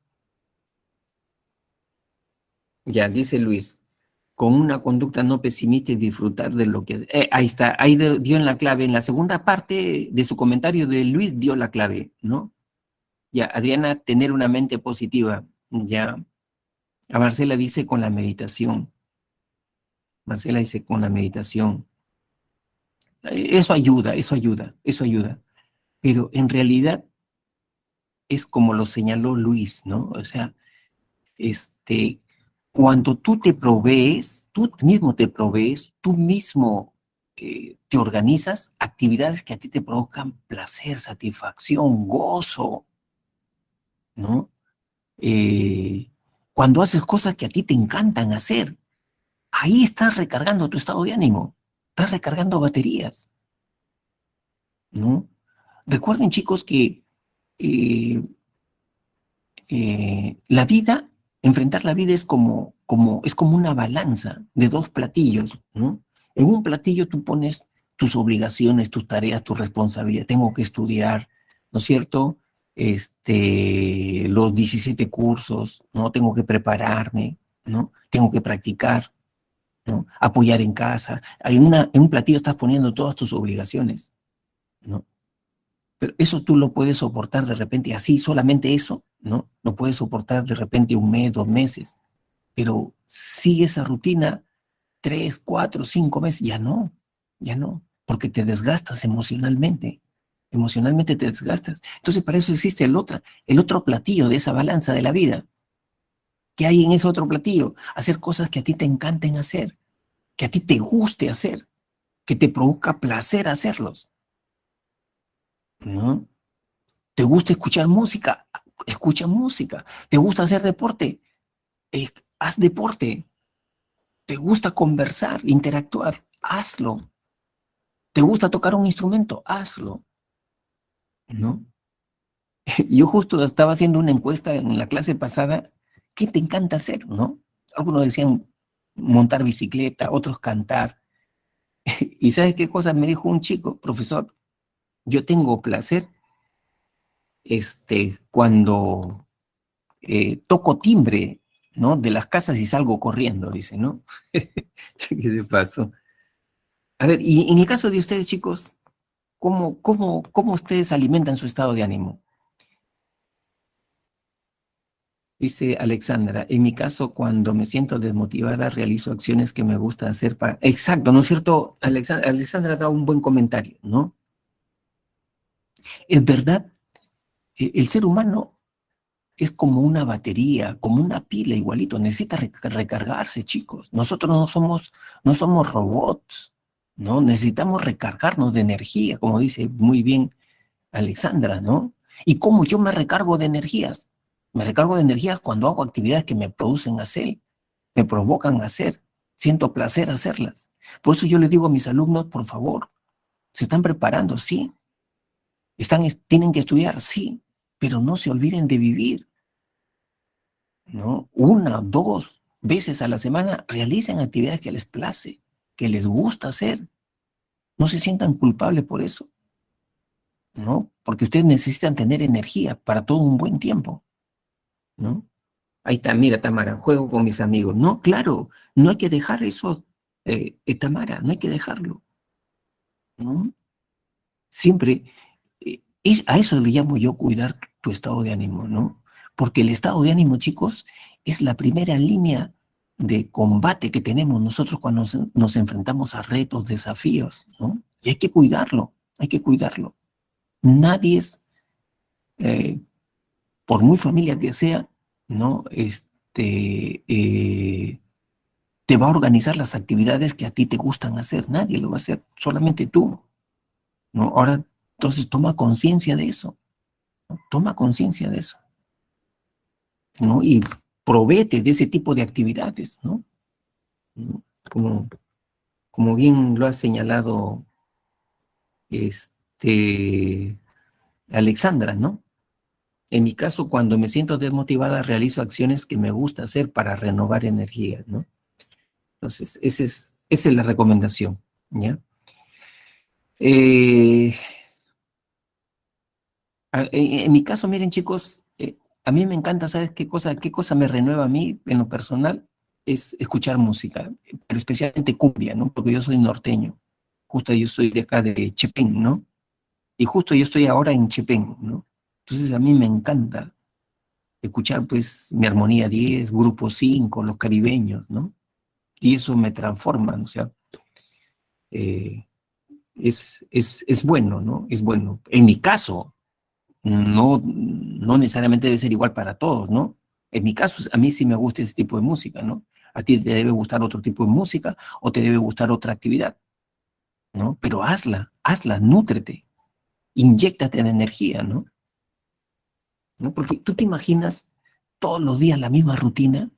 Ya, dice Luis, con una conducta no pesimista y disfrutar de lo que... ahí está, ahí dio en la clave. En la segunda parte de su comentario de Luis dio la clave, ¿no? Ya, Adriana, tener una mente positiva. Ya, a Marcela dice con la meditación. Marcela dice con la meditación. Eso ayuda, eso ayuda, eso ayuda. Pero en realidad es como lo señaló Luis, ¿no? O sea, este, cuando tú te provees, tú mismo te provees, tú mismo te organizas actividades que a ti te provocan placer, satisfacción, gozo, ¿no? Eh, Cuando haces cosas que a ti te encantan hacer, ahí estás recargando tu estado de ánimo, estás recargando baterías, ¿no? Recuerden, chicos, que eh, la vida, enfrentar la vida es como una balanza de dos platillos, ¿no? En un platillo tú pones tus obligaciones, tus tareas, tus responsabilidades. Tengo que estudiar, ¿no es cierto? Los 17 cursos, ¿no? Tengo que prepararme, ¿no? Tengo que practicar, ¿no? Apoyar en casa. En un platillo estás poniendo todas tus obligaciones, ¿no? Pero eso tú lo puedes soportar de repente así, solamente eso, ¿no? Lo puedes soportar de repente un mes, 2 meses. pero sigue esa rutina 3, 4, 5 meses, ya no, porque te desgastas emocionalmente te desgastas. Entonces para eso existe el otro platillo de esa balanza de la vida. ¿Qué hay en ese otro platillo? Hacer cosas que a ti te encanten hacer, que a ti te guste hacer, que te produzca placer hacerlos, ¿no? ¿Te gusta escuchar música? Escucha música. ¿Te gusta hacer deporte? Haz deporte. ¿Te gusta conversar, interactuar? Hazlo. ¿Te gusta tocar un instrumento? Hazlo, ¿no? Yo justo estaba haciendo una encuesta en la clase pasada. ¿Qué te encanta hacer, no? Algunos decían montar bicicleta, otros cantar. ¿Y sabes qué cosa me dijo un chico? Profesor, yo tengo placer cuando toco timbre, ¿no? De las casas y salgo corriendo, dice, ¿no? ¿Qué se pasó? A ver, y en el caso de ustedes, chicos, ¿cómo ustedes alimentan su estado de ánimo? Dice Alexandra, en mi caso, cuando me siento desmotivada, realizo acciones que me gusta hacer para... Exacto, ¿no es cierto? Alexandra da un buen comentario, ¿no? Es verdad, el ser humano es como una batería, como una pila igualito, necesita recargarse, chicos. Nosotros no somos robots, ¿no? Necesitamos recargarnos de energía, como dice muy bien Alexandra, ¿no? ¿Y cómo yo me recargo de energías? Me recargo de energías cuando hago actividades que me producen hacer, me provocan hacer, siento placer hacerlas. Por eso yo le digo a mis alumnos, por favor, se están preparando, sí, tienen que estudiar, sí, pero no se olviden de vivir, ¿no? 1, 2 veces a la semana realicen actividades que les place, que les gusta hacer. No se sientan culpables por eso, ¿no? Porque ustedes necesitan tener energía para todo un buen tiempo, ¿no? Ahí está, mira, Tamara, juego con mis amigos. No, claro, no hay que dejar eso, Tamara, no hay que dejarlo, ¿no? Siempre, a eso le llamo yo cuidar tu estado de ánimo, ¿no? Porque el estado de ánimo, chicos, es la primera línea de combate que tenemos nosotros cuando nos enfrentamos a retos, desafíos, ¿no? Y hay que cuidarlo, hay que cuidarlo. Nadie es, eh, por muy familia que sea, ¿no? Te va a organizar las actividades que a ti te gustan hacer. Nadie lo va a hacer, solamente tú, ¿no? Ahora, entonces toma conciencia de eso, ¿no? Toma conciencia de eso, ¿no? Y provéete de ese tipo de actividades, ¿no? ¿No? Como bien lo ha señalado Alexandra, ¿no? En mi caso, cuando me siento desmotivada, realizo acciones que me gusta hacer para renovar energías, ¿no? Entonces, esa es la recomendación, ¿ya? Eh, en mi caso, miren, chicos, a mí me encanta, ¿sabes qué cosa me renueva a mí en lo personal? Es escuchar música, pero especialmente cumbia, ¿no? Porque yo soy norteño. Justo yo soy de acá de Chepén, ¿no? Y justo yo estoy ahora en Chepén, ¿no? Entonces a mí me encanta escuchar, pues, mi Armonía 10, Grupo 5, los caribeños, ¿no? Y eso me transforma, ¿no? O sea, eh, es bueno, ¿no? Es bueno. En mi caso, no necesariamente debe ser igual para todos, ¿no? En mi caso, a mí sí me gusta ese tipo de música, ¿no? A ti te debe gustar otro tipo de música o te debe gustar otra actividad, ¿no? Pero hazla, nútrete, inyéctate de energía, ¿no? ¿No? Porque tú te imaginas todos los días la misma rutina,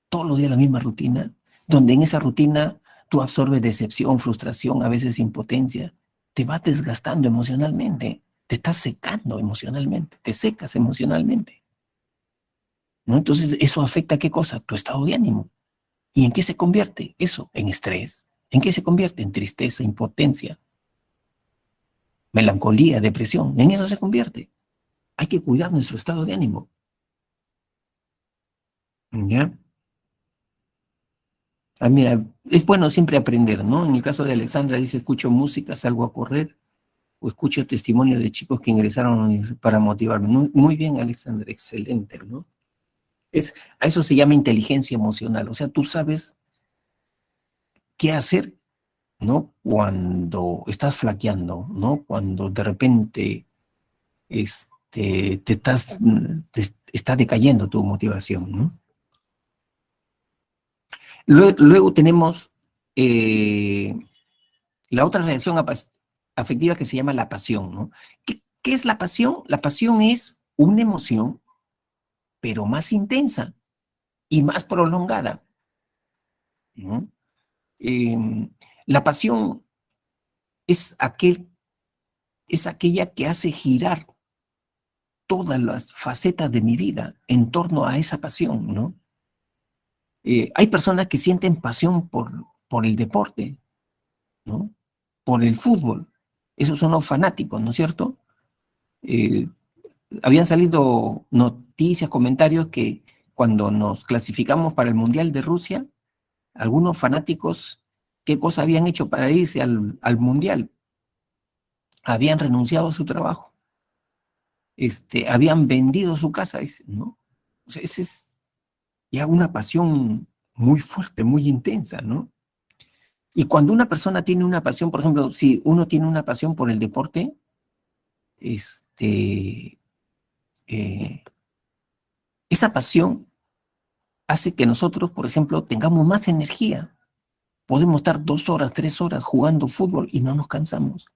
todos los días la misma rutina, donde en esa rutina tú absorbes decepción, frustración, a veces impotencia, te vas desgastando emocionalmente, te estás secando emocionalmente, te secas emocionalmente, ¿no? Entonces, ¿eso afecta qué cosa? Tu estado de ánimo. ¿Y en qué se convierte eso? En estrés. ¿En qué se convierte? En tristeza, impotencia, melancolía, depresión. En eso se convierte. Hay que cuidar nuestro estado de ánimo, ¿ya? Ah, mira, es bueno siempre aprender, ¿no? En el caso de Alexandra dice, escucho música, salgo a correr, o escucho testimonios de chicos que ingresaron para motivarme. Muy bien, Alexandra, excelente, ¿no? A eso se llama inteligencia emocional. O sea, tú sabes qué hacer, ¿no? Cuando estás flaqueando, ¿no? Cuando de repente está decayendo tu motivación, ¿no? Luego tenemos la otra reacción afectiva que se llama la pasión, ¿no? ¿Qué es la pasión? La pasión es una emoción, pero más intensa y más prolongada, ¿no? Eh, la pasión es, es aquella que hace girar todas las facetas de mi vida en torno a esa pasión, ¿no? Hay personas que sienten pasión por el deporte, ¿no? Por el fútbol. Esos son los fanáticos, ¿no es cierto? Eh, Habían salido noticias, comentarios que cuando nos clasificamos para el Mundial de Rusia, algunos fanáticos, ¿qué cosa habían hecho para irse al Mundial? Habían renunciado a su trabajo, habían vendido su casa, ¿no? O sea, esa es ya una pasión muy fuerte, muy intensa, ¿no? Y cuando una persona tiene una pasión, por ejemplo, si uno tiene una pasión por el deporte, eh, esa pasión hace que nosotros, por ejemplo, tengamos más energía. Podemos estar 2 horas, 3 horas jugando fútbol y no nos cansamos.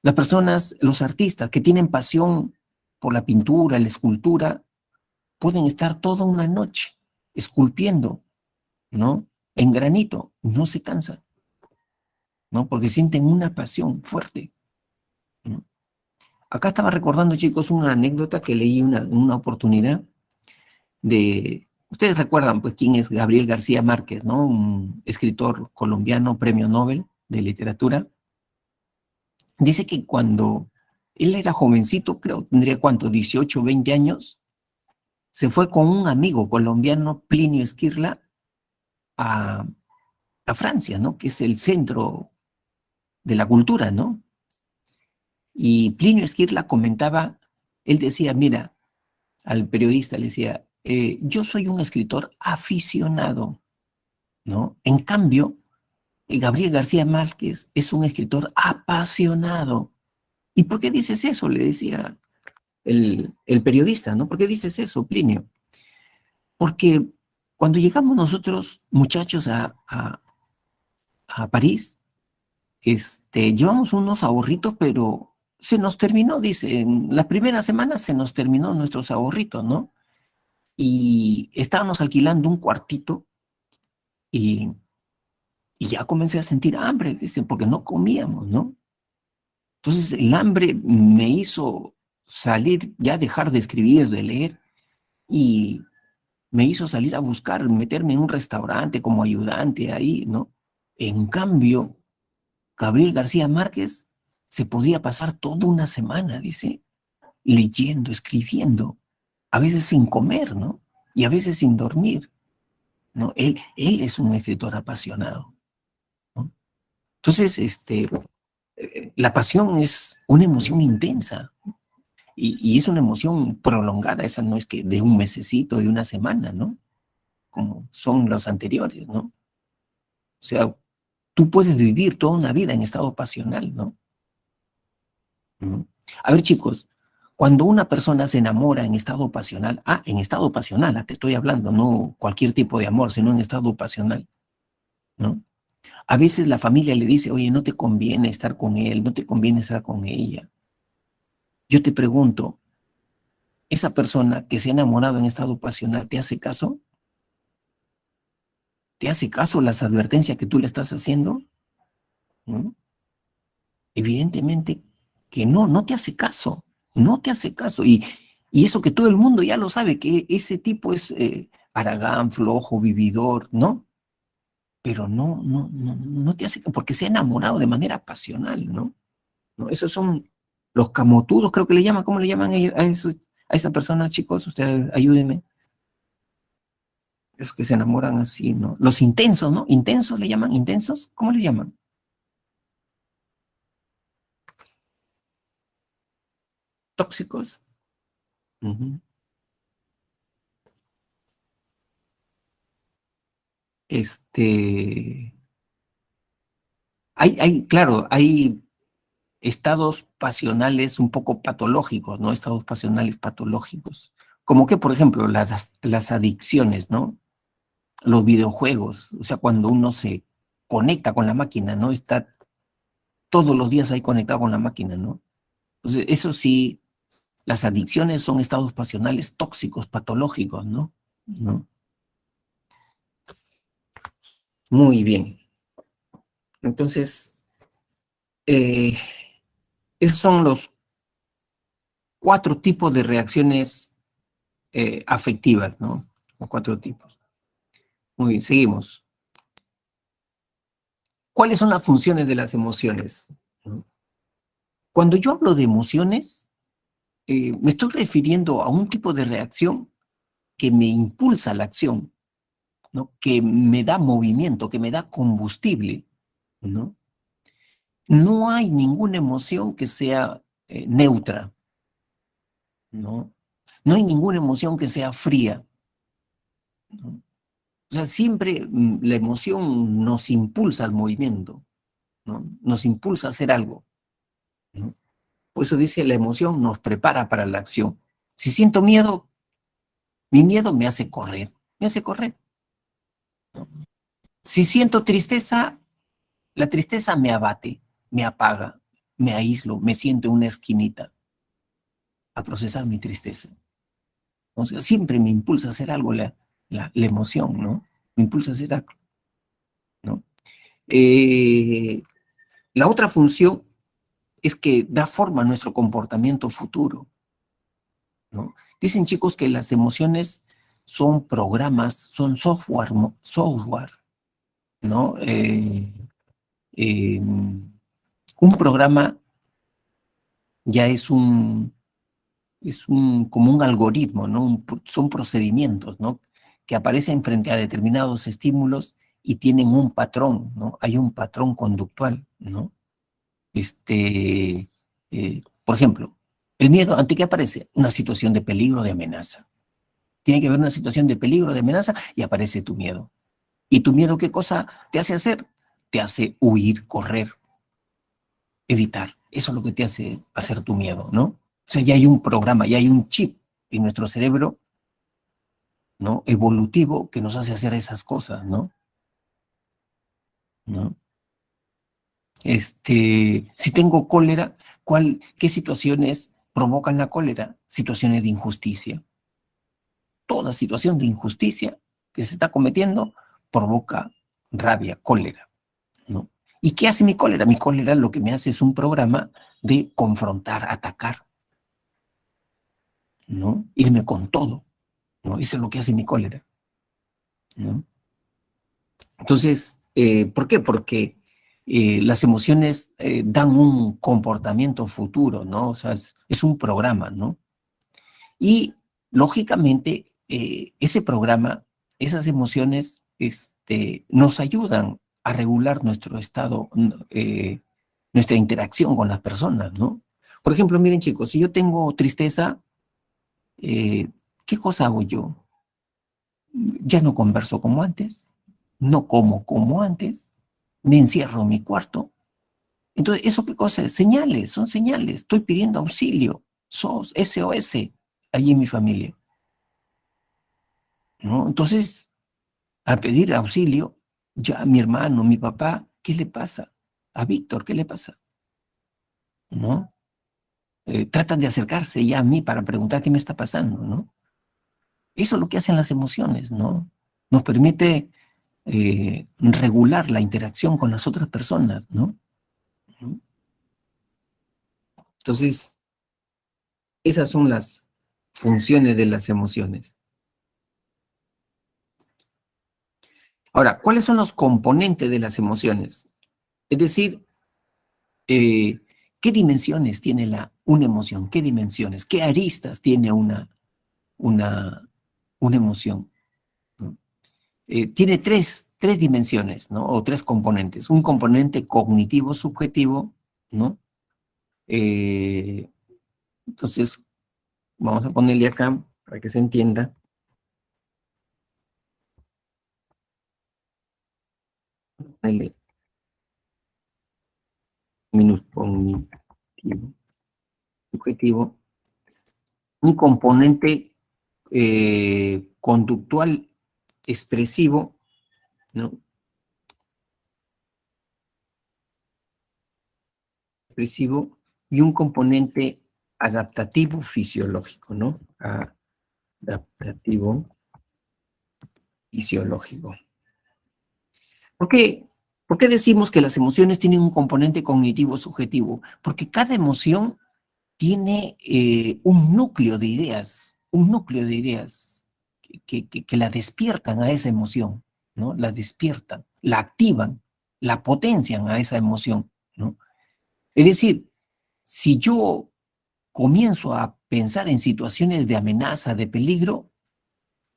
Las personas, los artistas que tienen pasión por la pintura, la escultura, pueden estar toda una noche esculpiendo, ¿no? En granito, no se cansan, ¿no? Porque sienten una pasión fuerte, ¿no? Acá estaba recordando, chicos, una anécdota que leí en una oportunidad ustedes recuerdan, pues, quién es Gabriel García Márquez, ¿no? Un escritor colombiano, premio Nobel de literatura. Dice que cuando él era jovencito, creo, tendría cuánto, 18, 20 años, se fue con un amigo colombiano, Plinio Esquirla, a, a Francia, ¿no? Que es el centro de la cultura, ¿no? Y Plinio Esquirla comentaba, él decía, mira, al periodista le decía, yo soy un escritor aficionado, ¿no? En cambio, Gabriel García Márquez es un escritor apasionado. ¿Y por qué dices eso? Le decía el periodista, ¿no? ¿Por qué dices eso, Plinio? Porque cuando llegamos nosotros, muchachos, a París, llevamos unos ahorritos, pero se nos terminó, dice, en la primera semana se nos terminó nuestros ahorritos, ¿no? Y estábamos alquilando un cuartito y, y ya comencé a sentir hambre, dice, porque no comíamos, ¿no? Entonces el hambre me hizo salir, ya dejar de escribir, de leer, y me hizo salir a buscar, meterme en un restaurante como ayudante ahí, ¿no? En cambio, Gabriel García Márquez se podía pasar toda una semana, dice, leyendo, escribiendo, a veces sin comer, ¿no? Y a veces sin dormir, ¿no? Él es un escritor apasionado, ¿no? Entonces, la pasión es una emoción intensa y es una emoción prolongada, esa no es que de un mesecito, de una semana, ¿no? Como son los anteriores, ¿no? O sea, tú puedes vivir toda una vida en estado pasional, ¿no? ¿Mm? A ver, chicos, cuando una persona se enamora en estado pasional, en estado pasional, te estoy hablando, no cualquier tipo de amor, sino en estado pasional, ¿no? A veces la familia le dice, oye, no te conviene estar con él, no te conviene estar con ella. Yo te pregunto, ¿esa persona que se ha enamorado en estado pasional te hace caso? ¿Te hace caso las advertencias que tú le estás haciendo? ¿No? Evidentemente que no, no te hace caso, no te hace caso. Y eso que todo el mundo ya lo sabe, que ese tipo es haragán, flojo, vividor, ¿no? Pero no te hace caso, porque se ha enamorado de manera pasional, ¿no? ¿No? Esos son los camotudos, creo que le llaman, ¿cómo le llaman a esa persona, chicos? Ustedes ayúdenme. Esos que se enamoran así, ¿no? Los intensos, ¿no? ¿Intensos le llaman? ¿Intensos? ¿Cómo le llaman? ¿Tóxicos? Ujú. Este, claro, hay estados pasionales un poco patológicos, ¿no? Estados pasionales patológicos. Como que, por ejemplo, las adicciones, ¿no? Los videojuegos, o sea, cuando uno se conecta con la máquina, ¿no? Está todos los días ahí conectado con la máquina, ¿no? Entonces, eso sí, las adicciones son estados pasionales tóxicos, patológicos, ¿no? ¿No? Muy bien. Entonces, eh, esos son los 4 tipos de reacciones afectivas, ¿no? Los 4 tipos. Muy bien, seguimos. ¿Cuáles son las funciones de las emociones? ¿No? Cuando yo hablo de emociones, me estoy refiriendo a un tipo de reacción que me impulsa a la acción, ¿no? Que me da movimiento, que me da combustible, ¿no? No hay ninguna emoción que sea neutra, ¿no? No hay ninguna emoción que sea fría, ¿no? O sea, siempre la emoción nos impulsa al movimiento, ¿no? Nos impulsa a hacer algo, ¿no? Por eso dice, la emoción nos prepara para la acción. Si siento miedo, mi miedo me hace correr, ¿no? Si siento tristeza, la tristeza me abate, me apaga, me aíslo, me siento en una esquinita a procesar mi tristeza. O sea, siempre me impulsa a hacer algo la emoción, ¿no? Me impulsa a hacer algo, ¿no? Eh, la otra función es que da forma a nuestro comportamiento futuro, ¿no? Dicen chicos que las emociones son programas, son software, software, ¿no? Eh, un programa ya como un algoritmo, ¿no? Son procedimientos, ¿no? Que aparecen frente a determinados estímulos y tienen un patrón, ¿no? Hay un patrón conductual, ¿no? Por ejemplo, el miedo, ¿ante qué aparece? Una situación de peligro, de amenaza. Tiene que haber una situación de peligro, de amenaza, y aparece tu miedo. ¿Y tu miedo qué cosa te hace hacer? Te hace huir, correr, evitar. Eso es lo que te hace hacer tu miedo, ¿no? O sea, ya hay un programa, ya hay un chip en nuestro cerebro, ¿no? Evolutivo que nos hace hacer esas cosas, ¿no? ¿No? Si tengo cólera, qué situaciones provocan la cólera? Situaciones de injusticia. Toda situación de injusticia que se está cometiendo provoca rabia, cólera, ¿no? ¿Y qué hace mi cólera? Mi cólera lo que me hace es un programa de confrontar, atacar, ¿no? Irme con todo, ¿no? Eso es lo que hace mi cólera, ¿no? Entonces, ¿por qué? Porque las emociones dan un comportamiento futuro, ¿no? O sea, es un programa, ¿no? Y lógicamente, ese programa, esas emociones, nos ayudan a regular nuestro estado, nuestra interacción con las personas, ¿no? Por ejemplo, miren chicos, si yo tengo tristeza, ¿qué cosa hago yo? Ya no converso como antes, no como como antes, me encierro en mi cuarto. Entonces, ¿eso qué cosa es? Señales, son señales. Estoy pidiendo auxilio, sos SOS ahí en mi familia, ¿no? Entonces, al pedir auxilio, ya mi hermano, mi papá, ¿qué le pasa? A Víctor, ¿qué le pasa? ¿No? Tratan de acercarse ya a mí para preguntar qué me está pasando, ¿no? Eso es lo que hacen las emociones, ¿no? Nos permite regular la interacción con las otras personas, ¿no? ¿No? Entonces, esas son las funciones de las emociones. Ahora, ¿cuáles son los componentes de las emociones? Es decir, eh, ¿qué dimensiones tiene una emoción? ¿Qué dimensiones? ¿Qué aristas tiene una, una emoción? ¿No? Tiene tres dimensiones, ¿no? O 3 componentes. Un componente cognitivo subjetivo, ¿no? Entonces, vamos a ponerle acá para que se entienda. ponerle minus cognitivo, subjetivo, un componente conductual expresivo, ¿no? Expresivo y un componente adaptativo fisiológico, ¿no? Adaptativo fisiológico. ¿Por qué? ¿Por qué decimos que las emociones tienen un componente cognitivo subjetivo? Porque cada emoción tiene un núcleo de ideas, que la despiertan a esa emoción, ¿no? La despiertan, la activan, la potencian a esa emoción, ¿no? Es decir, si yo comienzo a pensar en situaciones de amenaza, de peligro,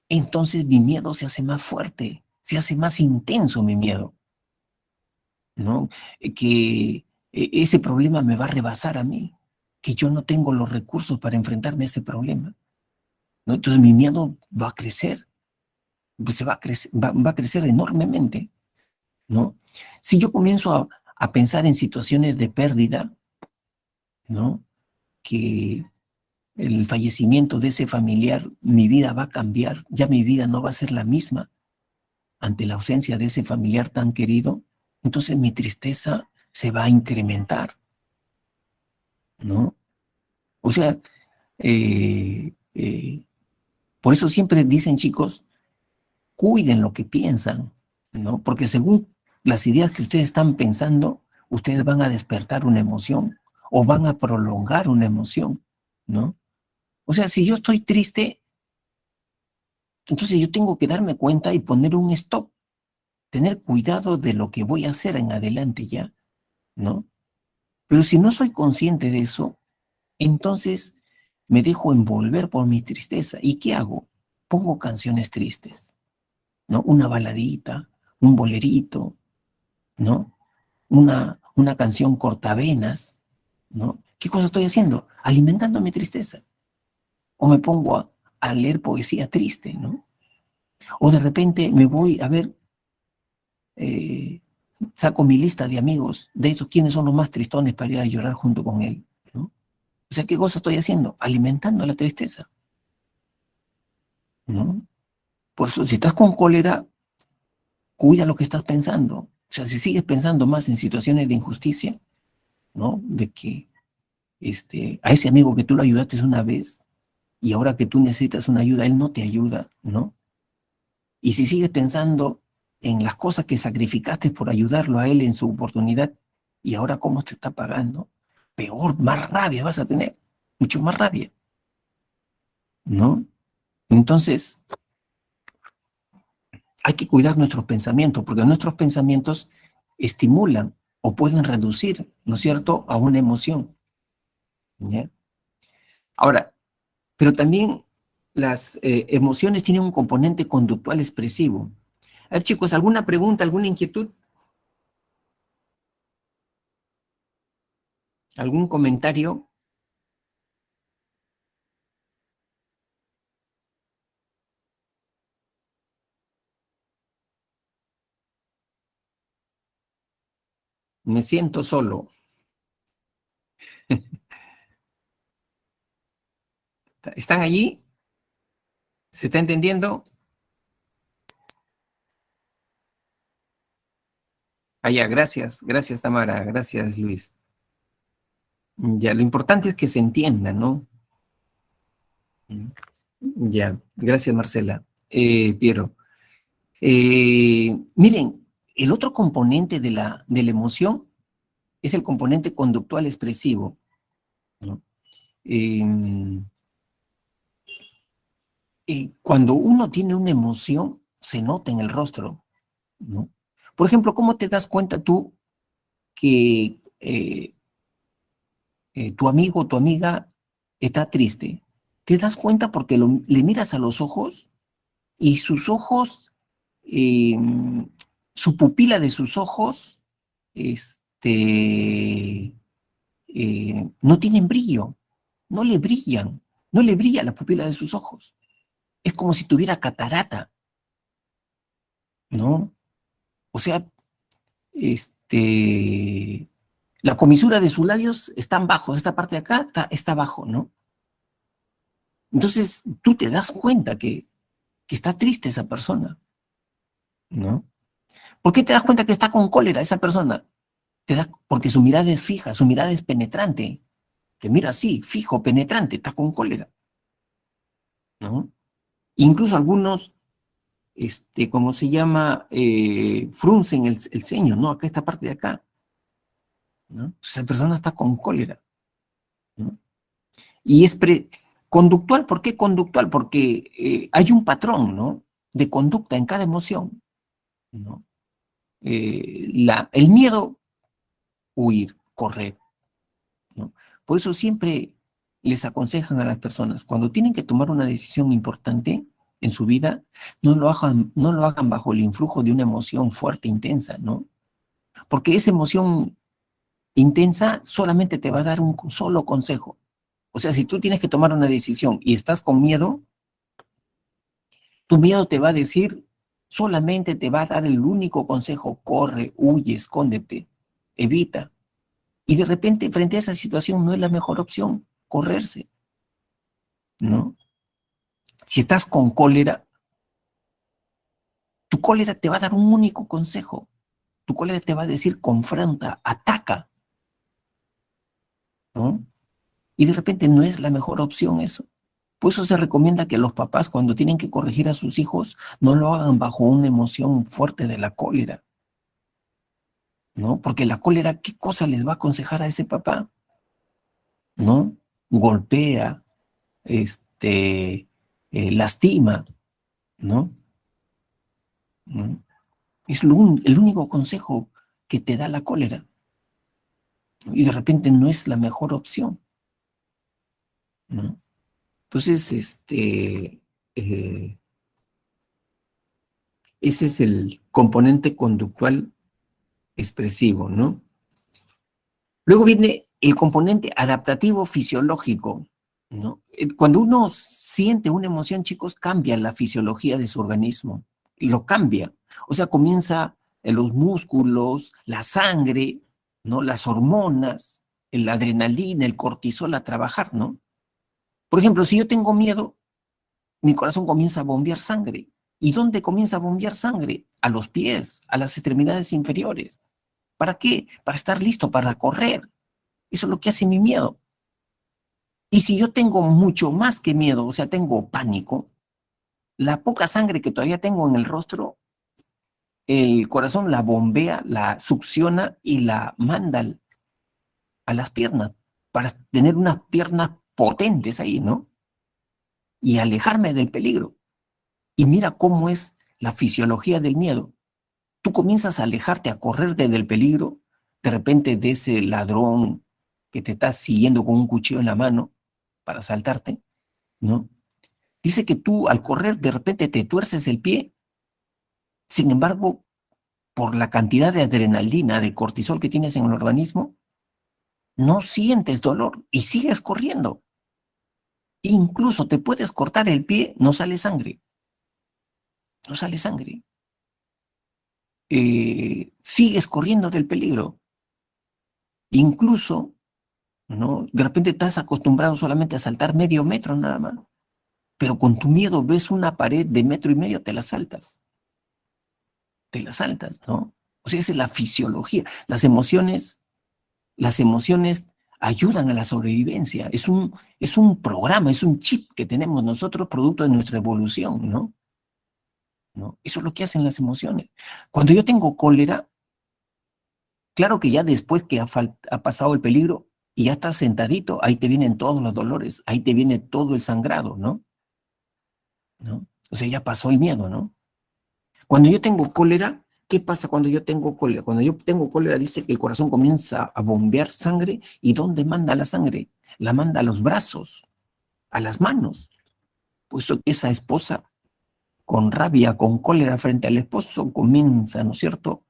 entonces mi miedo se hace más fuerte, se hace más intenso mi miedo, ¿no? Ese problema me va a rebasar a mí, que yo no tengo los recursos para enfrentarme a ese problema, ¿no? Entonces mi miedo va a crecer, pues va a crecer enormemente, ¿no? Si yo comienzo a pensar en situaciones de pérdida, ¿no? Que el fallecimiento de ese familiar, mi vida va a cambiar, ya mi vida no va a ser la misma ante la ausencia de ese familiar tan querido, entonces mi tristeza se va a incrementar, ¿no? O sea, eh, eh, por eso siempre dicen, chicos, cuiden lo que piensan, ¿no? Porque según las ideas que ustedes están pensando, ustedes van a despertar una emoción o van a prolongar una emoción, ¿no? O sea, si yo estoy triste, entonces yo tengo que darme cuenta y poner un stop, tener cuidado de lo que voy a hacer en adelante ya, ¿no? Pero si no soy consciente de eso, entonces me dejo envolver por mi tristeza. ¿Y qué hago? Pongo canciones tristes, ¿no? Una baladita, un bolerito, ¿no? Una canción cortavenas, ¿no? ¿Qué cosa estoy haciendo? Alimentando mi tristeza. O me pongo a leer poesía triste, ¿no? O de repente me voy a ver, eh, saco mi lista de amigos, de esos quiénes son los más tristones para ir a llorar junto con él, ¿no? O sea, ¿qué cosa estoy haciendo? Alimentando la tristeza, ¿no? Por eso, si estás con cólera, cuida lo que estás pensando. O sea, si sigues pensando más en situaciones de injusticia, ¿no? De que a ese amigo que tú lo ayudaste una vez y ahora que tú necesitas una ayuda, él no te ayuda, ¿no? Y si sigues pensando en las cosas que sacrificaste por ayudarlo a él en su oportunidad y ahora cómo te está pagando, peor, más rabia vas a tener, mucho más rabia, ¿no? Entonces, hay que cuidar nuestros pensamientos, porque nuestros pensamientos estimulan o pueden reducir, ¿no es cierto?, a una emoción, ¿ya? Ahora, pero también las emociones tienen un componente conductual expresivo. A ver, chicos, ¿alguna pregunta, alguna inquietud? ¿Algún comentario? Me siento solo. ¿Están allí? ¿Se está entendiendo? Ya, gracias, gracias Tamara, gracias Luis. Ya, lo importante es que se entienda, ¿no? Ya, gracias Marcela. Piero. Miren, el otro componente de la emoción es el componente conductual expresivo, ¿no? Eh, Cuando uno tiene una emoción, se nota en el rostro, ¿no? Por ejemplo, ¿cómo te das cuenta tú que tu amigo o tu amiga está triste? Te das cuenta porque le miras a los ojos y sus ojos, eh, su pupila de sus ojos, no tienen brillo, no le brillan, no le brilla la pupila de sus ojos. Es como si tuviera catarata, ¿no? O sea, la comisura de sus labios están bajos, esta parte de acá está abajo, ¿no? Entonces tú te das cuenta que está triste esa persona, ¿no? ¿Por qué te das cuenta que está con cólera esa persona? Porque su mirada es fija, su mirada es penetrante. Te mira así, fijo, penetrante, está con cólera, ¿no? Incluso algunos, ¿cómo se llama? Fruncen el ceño, ¿no? Acá, esta parte de acá, ¿no? Esa persona está con cólera, ¿no? Y es conductual. ¿Por qué conductual? Porque hay un patrón, ¿no? De conducta en cada emoción, ¿no? El miedo, huir, correr, ¿no? Por eso siempre les aconsejan a las personas, cuando tienen que tomar una decisión importante en su vida, no lo hagan bajo el influjo de una emoción fuerte, intensa, ¿no? Porque esa emoción intensa solamente te va a dar un solo consejo. O sea, si tú tienes que tomar una decisión y estás con miedo, tu miedo te va a decir, solamente te va a dar el único consejo: corre, huye, escóndete, evita. Y de repente, frente a esa situación, no es la mejor opción correrse, ¿no? Si estás con cólera, tu cólera te va a dar un único consejo. Tu cólera te va a decir: confronta, ataca, ¿no? Y de repente no es la mejor opción eso. Por eso se recomienda que los papás, cuando tienen que corregir a sus hijos, no lo hagan bajo una emoción fuerte de la cólera, ¿no? Porque la cólera, ¿qué cosa les va a aconsejar a ese papá? ¿No? Golpea, lastima, ¿no? ¿No? Es el único consejo que te da la cólera. Y de repente no es la mejor opción, ¿no? Entonces, ese es el componente conductual expresivo, ¿no? Luego viene el componente adaptativo fisiológico, ¿no? Cuando uno siente una emoción, chicos, cambia la fisiología de su organismo, lo cambia. O sea, comienza en los músculos, la sangre, ¿no? Las hormonas, la adrenalina, el cortisol a trabajar, ¿no? Por ejemplo, si yo tengo miedo, mi corazón comienza a bombear sangre. ¿Y dónde comienza a bombear sangre? A los pies, a las extremidades inferiores. ¿Para qué? Para estar listo para correr. Eso es lo que hace mi miedo. Y si yo tengo mucho más que miedo, o sea, tengo pánico, la poca sangre que todavía tengo en el rostro, el corazón la bombea, la succiona y la manda a las piernas para tener unas piernas potentes ahí, ¿no? Y alejarme del peligro. Y mira cómo es la fisiología del miedo. Tú comienzas a alejarte, a correrte del peligro, de repente de ese ladrón que te está siguiendo con un cuchillo en la mano para asaltarte, ¿no? Dice que tú al correr de repente te tuerces el pie, sin embargo, por la cantidad de adrenalina, de cortisol que tienes en el organismo, no sientes dolor y sigues corriendo. Incluso te puedes cortar el pie, no sale sangre, no sale sangre. Sigues corriendo del peligro. Incluso, ¿no? De repente estás acostumbrado solamente a saltar medio metro nada más, pero con tu miedo ves una pared de metro y medio, te la saltas, ¿no? O sea, esa es la fisiología. Las emociones ayudan a la sobrevivencia. Es un programa, es un chip que tenemos nosotros producto de nuestra evolución, ¿no? ¿No? Eso es lo que hacen las emociones. Cuando yo tengo cólera, claro que ya después que ha pasado el peligro y ya estás sentadito, ahí te vienen todos los dolores, ahí te viene todo el sangrado, ¿no? ¿No? O sea, ya pasó el miedo, ¿no? Cuando yo tengo cólera, ¿qué pasa cuando yo tengo cólera? Cuando yo tengo cólera dice que el corazón comienza a bombear sangre. ¿Y dónde manda la sangre? La manda a los brazos, a las manos. Por eso que esa esposa, con rabia, con cólera frente al esposo, comienza, ¿no es cierto?,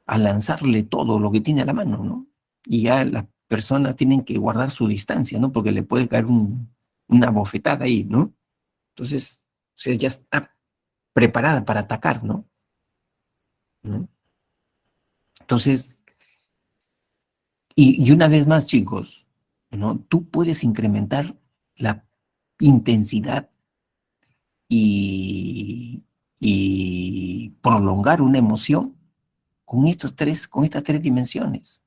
a lanzarle todo lo que tiene a la mano, ¿no? Y ya las personas tienen que guardar su distancia, ¿no? Porque le puede caer una bofetada ahí, ¿no? Entonces, o sea, ya está preparada para atacar, ¿no? ¿No? Entonces, y una vez más, chicos, ¿no? Tú puedes incrementar la intensidad y, y prolongar una emoción con estas tres dimensiones.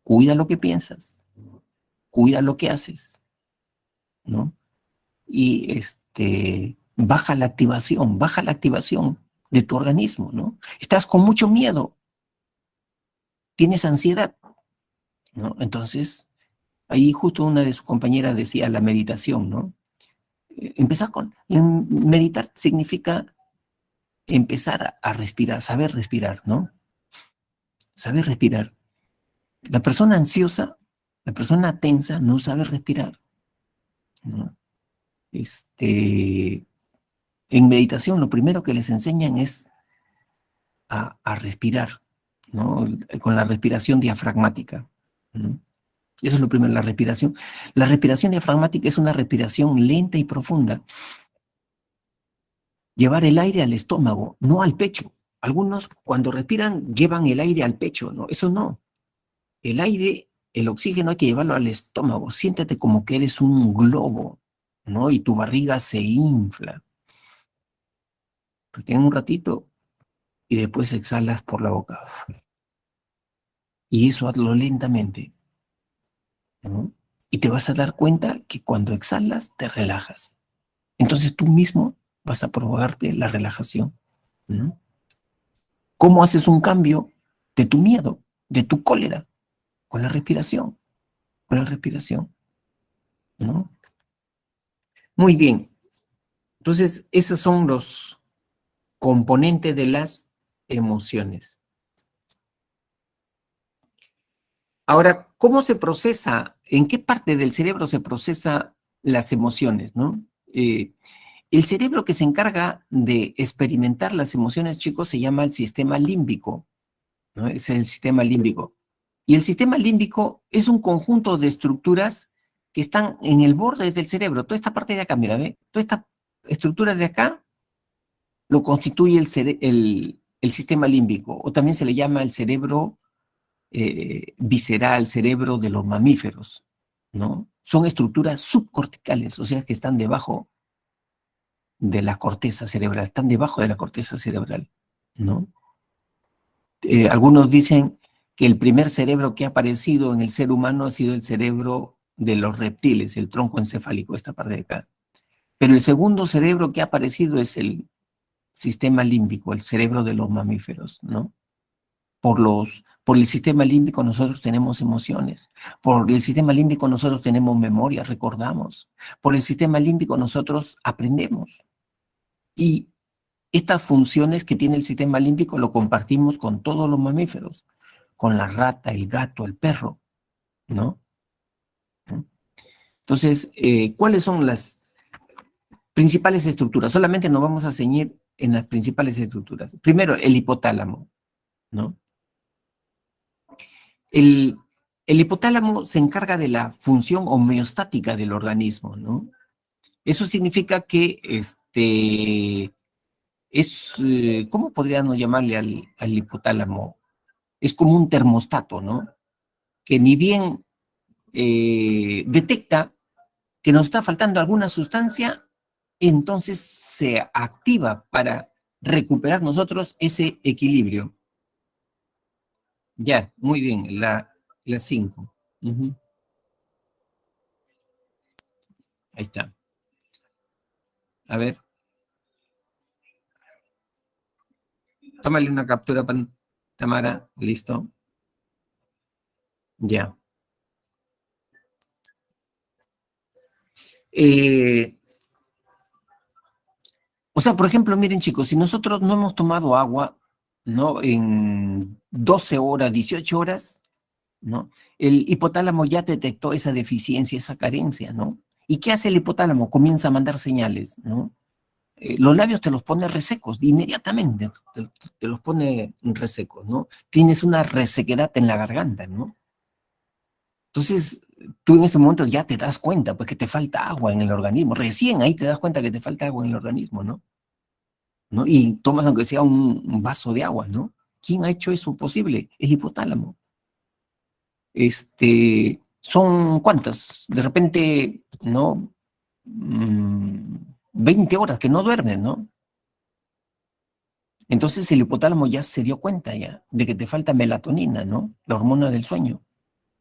Cuida lo que piensas, cuida lo que haces, ¿no? Y baja la activación de tu organismo, ¿no? Estás con mucho miedo, tienes ansiedad, ¿no? Entonces, ahí justo una de sus compañeras decía la meditación, ¿no? Meditar significa empezar a respirar, saber respirar, ¿no? Saber respirar. La persona ansiosa, la persona tensa no sabe respirar, ¿no? En meditación lo primero que les enseñan es a respirar, ¿no? Con la respiración diafragmática, ¿no? Eso es lo primero, la respiración. La respiración diafragmática es una respiración lenta y profunda. Llevar el aire al estómago, no al pecho. Algunos cuando respiran llevan el aire al pecho, ¿no? Eso no. El aire, el oxígeno hay que llevarlo al estómago. Siéntate como que eres un globo, ¿no? Y tu barriga se infla. Retén un ratito y después exhalas por la boca. Y eso hazlo lentamente, ¿no? Y te vas a dar cuenta que cuando exhalas te relajas. Entonces tú mismo vas a provocarte la relajación, ¿no? ¿Cómo haces un cambio de tu miedo, de tu cólera? Con la respiración, ¿no? Muy bien. Entonces, esos son los componentes de las emociones. Ahora, ¿cómo se procesa? ¿En qué parte del cerebro se procesa las emociones, no? El cerebro que se encarga de experimentar las emociones, chicos, se llama el sistema límbico, ¿no? Es el sistema límbico. Y el sistema límbico es un conjunto de estructuras que están en el borde del cerebro. Toda esta parte de acá, mira, ¿ve? Toda esta estructura de acá lo constituye el sistema límbico, o también se le llama el cerebro visceral, cerebro de los mamíferos, ¿no? Son estructuras subcorticales, o sea, que están debajo de la corteza cerebral, están debajo de la corteza cerebral, ¿no? Algunos dicen que el primer cerebro que ha aparecido en el ser humano ha sido el cerebro de los reptiles, el tronco encefálico, esta parte de acá. Pero el segundo cerebro que ha aparecido es el sistema límbico, el cerebro de los mamíferos, ¿no? Por el sistema límbico nosotros tenemos emociones, por el sistema límbico nosotros tenemos memoria, recordamos, por el sistema límbico nosotros aprendemos. Y estas funciones que tiene el sistema límbico lo compartimos con todos los mamíferos, con la rata, el gato, el perro, ¿no? Entonces, ¿cuáles son las principales estructuras? Solamente nos vamos a ceñir en las principales estructuras. Primero, el hipotálamo, ¿no? El hipotálamo se encarga de la función homeostática del organismo, ¿no? Eso significa que ¿cómo podríamos llamarle al hipotálamo? Es como un termostato, ¿no? Que ni bien detecta que nos está faltando alguna sustancia, entonces se activa para recuperar nosotros ese equilibrio. Ya, muy bien, la 5. Ahí está. A ver, tómale una captura, Tamara, listo. Ya. O sea, por ejemplo, miren chicos, si nosotros no hemos tomado agua, ¿no? En 12 horas, 18 horas, ¿no? El hipotálamo ya detectó esa deficiencia, esa carencia, ¿no? ¿Y qué hace el hipotálamo? Comienza a mandar señales, ¿no? Los labios te los pone resecos, inmediatamente te los pone resecos, ¿no? Tienes una resequedad en la garganta, ¿no? Entonces, tú en ese momento ya te das cuenta, pues, que te falta agua en el organismo. Recién ahí te das cuenta que te falta agua en el organismo, ¿no? Y tomas aunque sea un vaso de agua, ¿no? ¿Quién ha hecho eso posible? El hipotálamo. ¿Son cuántas? De repente, ¿no? 20 horas que no duermen, ¿no? Entonces el hipotálamo ya se dio cuenta ya de que te falta melatonina, ¿no? La hormona del sueño.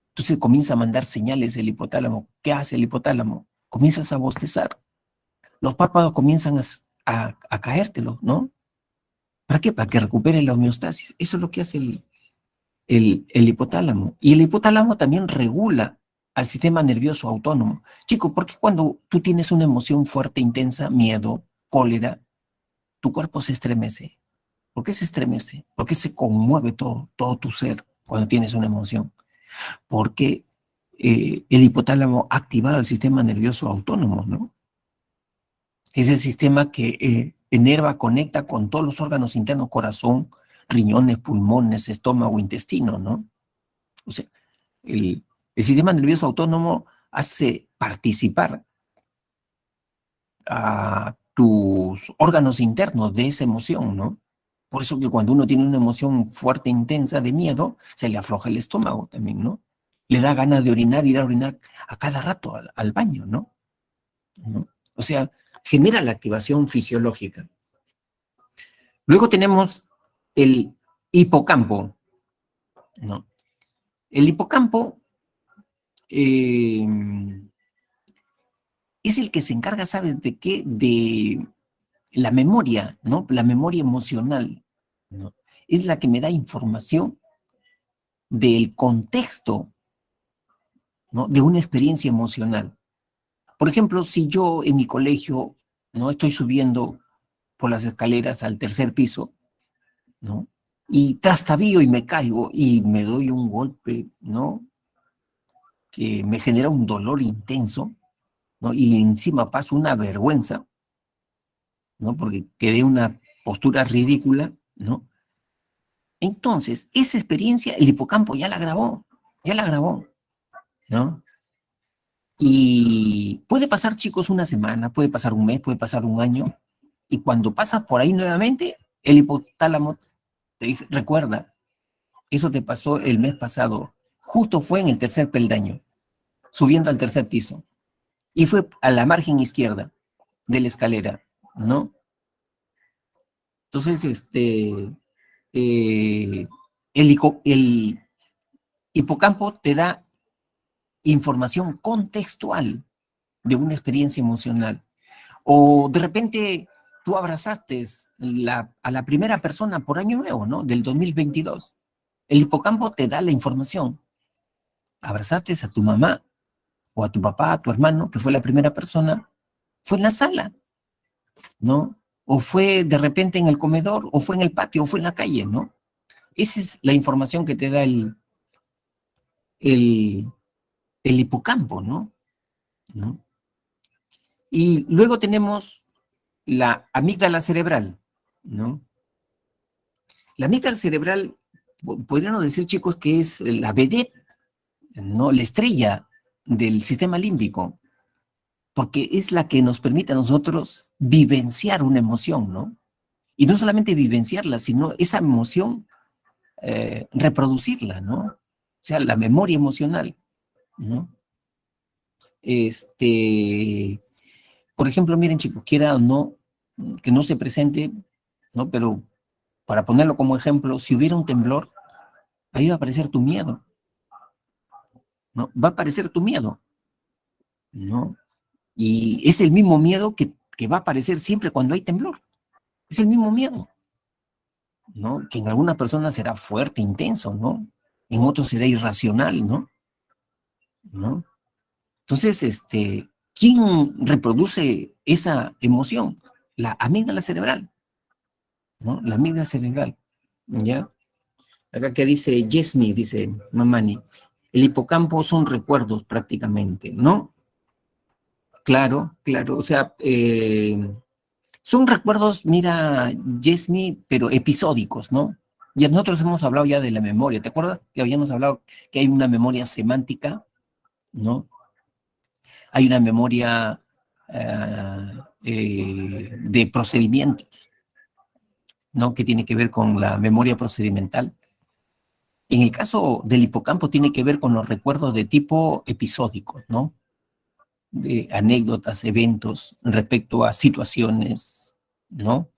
Entonces comienza a mandar señales el hipotálamo. ¿Qué hace el hipotálamo? Comienzas a bostezar. Los párpados comienzan a caértelo, ¿no? ¿Para qué? Para que recupere la homeostasis. Eso es lo que hace el hipotálamo. Y el hipotálamo también regula al sistema nervioso autónomo. Chico, ¿por qué cuando tú tienes una emoción fuerte, intensa, miedo, cólera, tu cuerpo se estremece? ¿Por qué se estremece? ¿Por qué se conmueve todo tu ser cuando tienes una emoción? Porque el hipotálamo ha activado el sistema nervioso autónomo, ¿no? Ese sistema que enerva, conecta con todos los órganos internos, corazón, riñones, pulmones, estómago, intestino, ¿no? O sea, el sistema nervioso autónomo hace participar a tus órganos internos de esa emoción, ¿no? Por eso que cuando uno tiene una emoción fuerte, intensa de miedo, se le afloja el estómago también, ¿no? Le da ganas de orinar, ir a orinar a cada rato al baño, ¿no? ¿No? O sea, genera la activación fisiológica. Luego tenemos el hipocampo, ¿no? El hipocampo eh, es el que se encarga, ¿sabes de qué? De la memoria, ¿no? La memoria emocional, ¿no? Es la que me da información del contexto, ¿no? De una experiencia emocional. Por ejemplo, si yo en mi colegio, ¿no? Estoy subiendo por las escaleras al tercer piso, ¿no? Y trastabío y me caigo y me doy un golpe, ¿no? Que me genera un dolor intenso, ¿no? Y encima paso una vergüenza, ¿no? Porque quedé una postura ridícula, ¿no? Entonces, esa experiencia, el hipocampo ya la grabó, ¿no? Y puede pasar, chicos, una semana, puede pasar un mes, puede pasar un año, y cuando pasas por ahí nuevamente, el hipotálamo te dice, recuerda, eso te pasó el mes pasado, justo fue en el tercer peldaño, subiendo al tercer piso, y fue a la margen izquierda de la escalera, ¿no? Entonces, el hipocampo te da información contextual de una experiencia emocional. O de repente tú abrazaste a la primera persona por Año Nuevo, ¿no? Del 2022. El hipocampo te da la información. Abrazaste a tu mamá o a tu papá, a tu hermano, que fue la primera persona, fue en la sala, ¿no? O fue de repente en el comedor, o fue en el patio, o fue en la calle, ¿no? Esa es la información que te da el, el hipocampo, ¿no? ¿No? Y luego tenemos la amígdala cerebral, ¿no? La amígdala cerebral, podríamos decir, chicos, que es la vedette, ¿no? La estrella del sistema límbico, porque es la que nos permite a nosotros vivenciar una emoción, ¿no? Y no solamente vivenciarla, sino esa emoción reproducirla, ¿no? O sea, la memoria emocional, ¿no? Por ejemplo, miren, chicos, quiera o no, que no se presente, ¿no? Pero para ponerlo como ejemplo, si hubiera un temblor, ahí va a aparecer tu miedo, ¿no? Va a aparecer tu miedo, ¿no? Y es el mismo miedo que va a aparecer siempre cuando hay temblor. Es el mismo miedo, ¿no? Que en algunas personas será fuerte, intenso, ¿no? En otros será irracional, ¿no? ¿No? Entonces, ¿quién reproduce esa emoción? La amígdala cerebral, ¿no? La amígdala cerebral, ¿ya? Acá que dice Yesmi, dice Mamani, el hipocampo son recuerdos prácticamente, ¿no? Claro, claro, o sea, son recuerdos, mira, Yesmi, pero episódicos, ¿no? Ya nosotros hemos hablado ya de la memoria, ¿te acuerdas que habíamos hablado que hay una memoria semántica, ¿no? Hay una memoria de procedimientos. ¿no? Que tiene que ver con la memoria procedimental. En el caso del hipocampo tiene que ver con los recuerdos de tipo episódico, ¿no? De anécdotas, eventos respecto a situaciones, ¿no?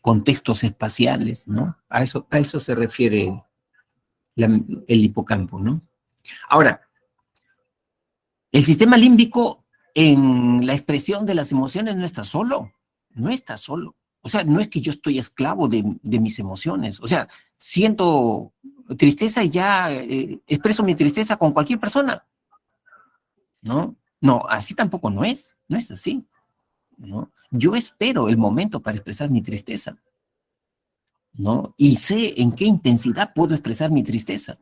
Contextos espaciales, ¿no? A eso se refiere el hipocampo, ¿no? Ahora, el sistema límbico en la expresión de las emociones no está solo, no está solo. O sea, no es que yo estoy esclavo de mis emociones. O sea, siento tristeza y ya expreso mi tristeza con cualquier persona, ¿no? No, así tampoco no es así, ¿no? Yo espero el momento para expresar mi tristeza, ¿no? Y sé en qué intensidad puedo expresar mi tristeza,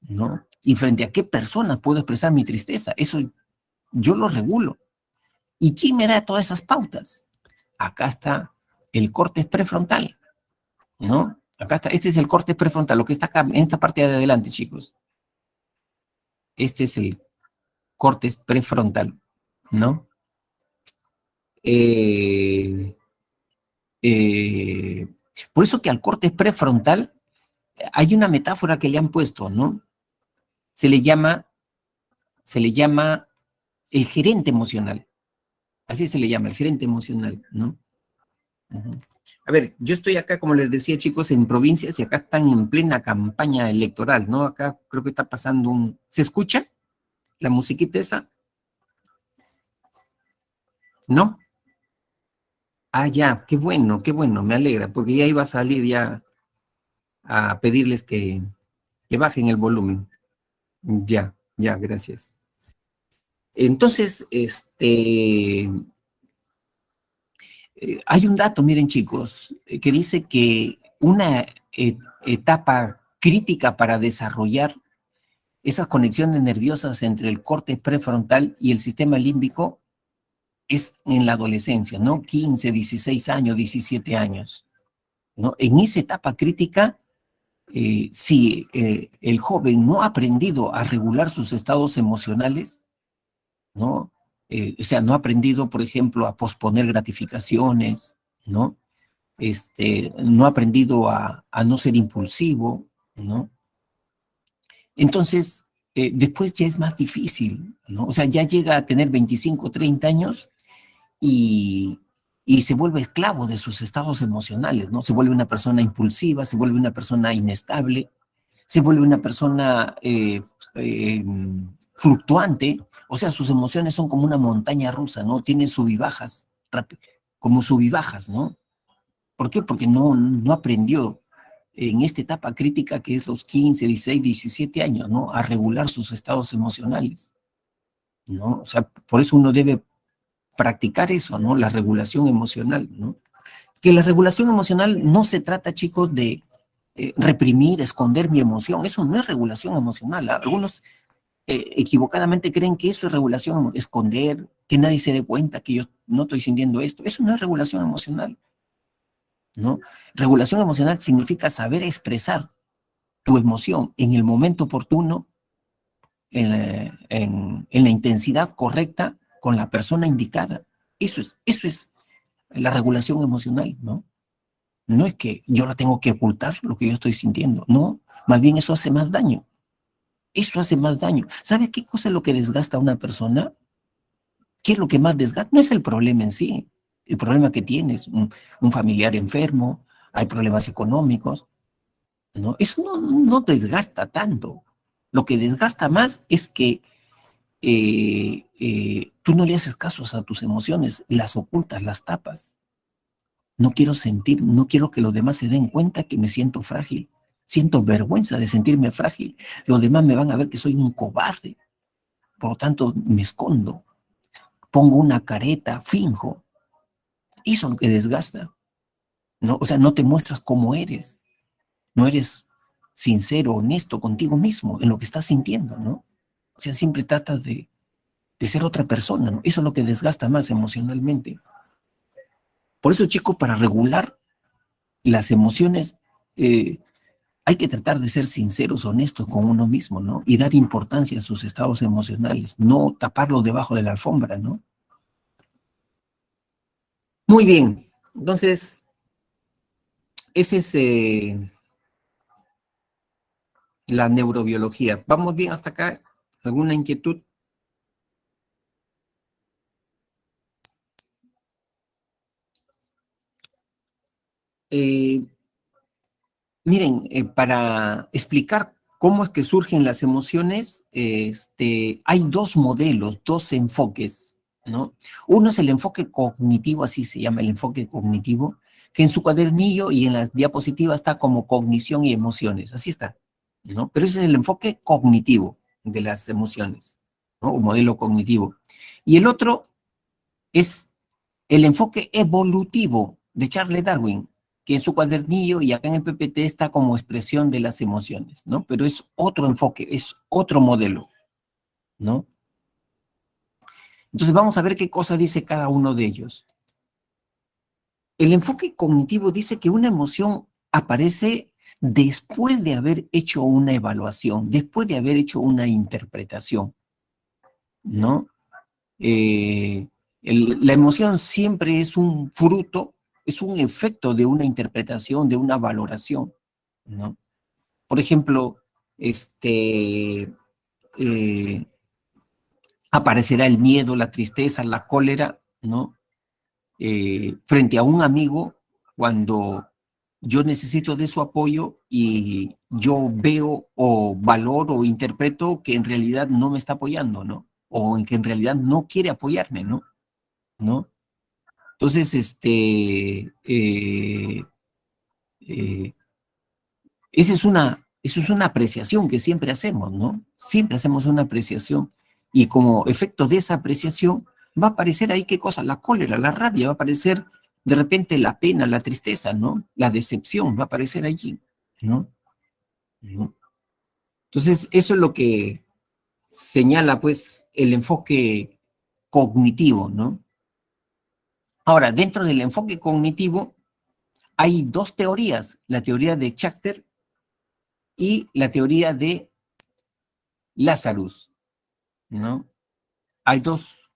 ¿no? Y frente a qué persona puedo expresar mi tristeza. Eso yo lo regulo. ¿Y quién me da todas esas pautas? Acá está el córtex prefrontal, ¿no? Acá está, este es el córtex prefrontal, lo que está acá en esta parte de adelante, chicos. Este es el córtex prefrontal, ¿no? Eh, eh, por eso que al córtex prefrontal hay una metáfora que le han puesto, ¿no? Se le llama el gerente emocional. Así se le llama, el gerente emocional, ¿no? Ujú. A ver, yo estoy acá, como les decía, chicos, en provincias y acá están en plena campaña electoral, ¿no? Acá creo que está pasando un... ¿Se escucha la musiquita esa? ¿No? Ah, ya, qué bueno, me alegra, porque ya iba a salir ya a pedirles que bajen el volumen. Ya, ya, gracias. Entonces, hay un dato, miren chicos, que dice que una etapa crítica para desarrollar esas conexiones nerviosas entre el córtex prefrontal y el sistema límbico es en la adolescencia, ¿no? 15, 16 años, 17 años, ¿no? En esa etapa crítica, si el joven no ha aprendido a regular sus estados emocionales, ¿no? O sea, no ha aprendido, por ejemplo, a posponer gratificaciones, ¿no? No ha aprendido a no ser impulsivo, ¿no? Entonces, después ya es más difícil, ¿no? O sea, ya llega a tener 25, 30 años y, y se vuelve esclavo de sus estados emocionales, ¿no? Se vuelve una persona impulsiva, se vuelve una persona inestable, se vuelve una persona eh, fluctuante, o sea, sus emociones son como una montaña rusa, ¿no? Tiene sub y bajas, como sub y bajas, ¿no? ¿Por qué? Porque no aprendió en esta etapa crítica que es los 15, 16, 17 años, ¿no? A regular sus estados emocionales, ¿no? O sea, por eso uno debe practicar eso, ¿no? La regulación emocional, ¿no? Que la regulación emocional no se trata, chicos, de reprimir, esconder mi emoción. Eso no es regulación emocional. Algunos equivocadamente creen que eso es regulación, esconder, que nadie se dé cuenta que yo no estoy sintiendo esto. Eso no es regulación emocional, ¿no? Regulación emocional significa saber expresar tu emoción en el momento oportuno, en la intensidad correcta, con la persona indicada. Eso es la regulación emocional, ¿no? No es que yo la tengo que ocultar lo que yo estoy sintiendo, no, más bien eso hace más daño. Eso hace más daño. ¿Sabes qué cosa es lo que desgasta a una persona? ¿Qué es lo que más desgasta? No es el problema en sí, el problema que tienes, un familiar enfermo, hay problemas económicos, ¿no? Eso no desgasta tanto. Lo que desgasta más es que tú no le haces caso a tus emociones, las ocultas, las tapas. No quiero sentir, no quiero que los demás se den cuenta que me siento frágil. Siento vergüenza de sentirme frágil. Los demás me van a ver que soy un cobarde. Por lo tanto, me escondo. Pongo una careta, finjo. Eso es lo que desgasta, ¿no? O sea, no te muestras cómo eres. No eres sincero, honesto contigo mismo en lo que estás sintiendo, ¿no? O sea, siempre tratas de ser otra persona, ¿no? Eso es lo que desgasta más emocionalmente. Por eso, chicos, para regular las emociones, hay que tratar de ser sinceros, honestos con uno mismo, ¿no? Y dar importancia a sus estados emocionales, no taparlo debajo de la alfombra, ¿no? Muy bien, entonces, esa es la neurobiología. ¿Vamos bien hasta acá? ¿Alguna inquietud? Eh, Miren, para explicar cómo es que surgen las emociones, hay dos modelos, dos enfoques, ¿no? Uno es el enfoque cognitivo, así se llama el enfoque cognitivo, que en su cuadernillo y en las diapositivas está como cognición y emociones, así está, ¿no? Pero ese es el enfoque cognitivo de las emociones, ¿no? Un modelo cognitivo. Y el otro es el enfoque evolutivo de Charles Darwin, que en su cuadernillo y acá en el PPT está como expresión de las emociones, ¿no? Pero es otro enfoque, es otro modelo, ¿no? Entonces vamos a ver qué cosa dice cada uno de ellos. El enfoque cognitivo dice que una emoción aparece después de haber hecho una evaluación, después de haber hecho una interpretación, ¿no? Eh, la emoción siempre es un fruto, es un efecto de una interpretación, de una valoración, ¿no? Por ejemplo, eh, aparecerá el miedo, la tristeza, la cólera, ¿no? Frente a un amigo cuando yo necesito de su apoyo y yo veo o valoro o interpreto que en realidad no me está apoyando, ¿no? O en que en realidad no quiere apoyarme, ¿no? ¿No? Entonces, eh, esa es una apreciación que siempre hacemos, ¿no? Siempre hacemos una apreciación. Y como efecto de esa apreciación, va a aparecer ahí qué cosa, la cólera, la rabia, va a aparecer de repente la pena, la tristeza, ¿no? La decepción va a aparecer allí, ¿no? ¿No? Entonces, eso es lo que señala, pues, el enfoque cognitivo, ¿no? Ahora, dentro del enfoque cognitivo, hay dos teorías, la teoría de Schachter y la teoría de Lazarus, ¿no? Hay dos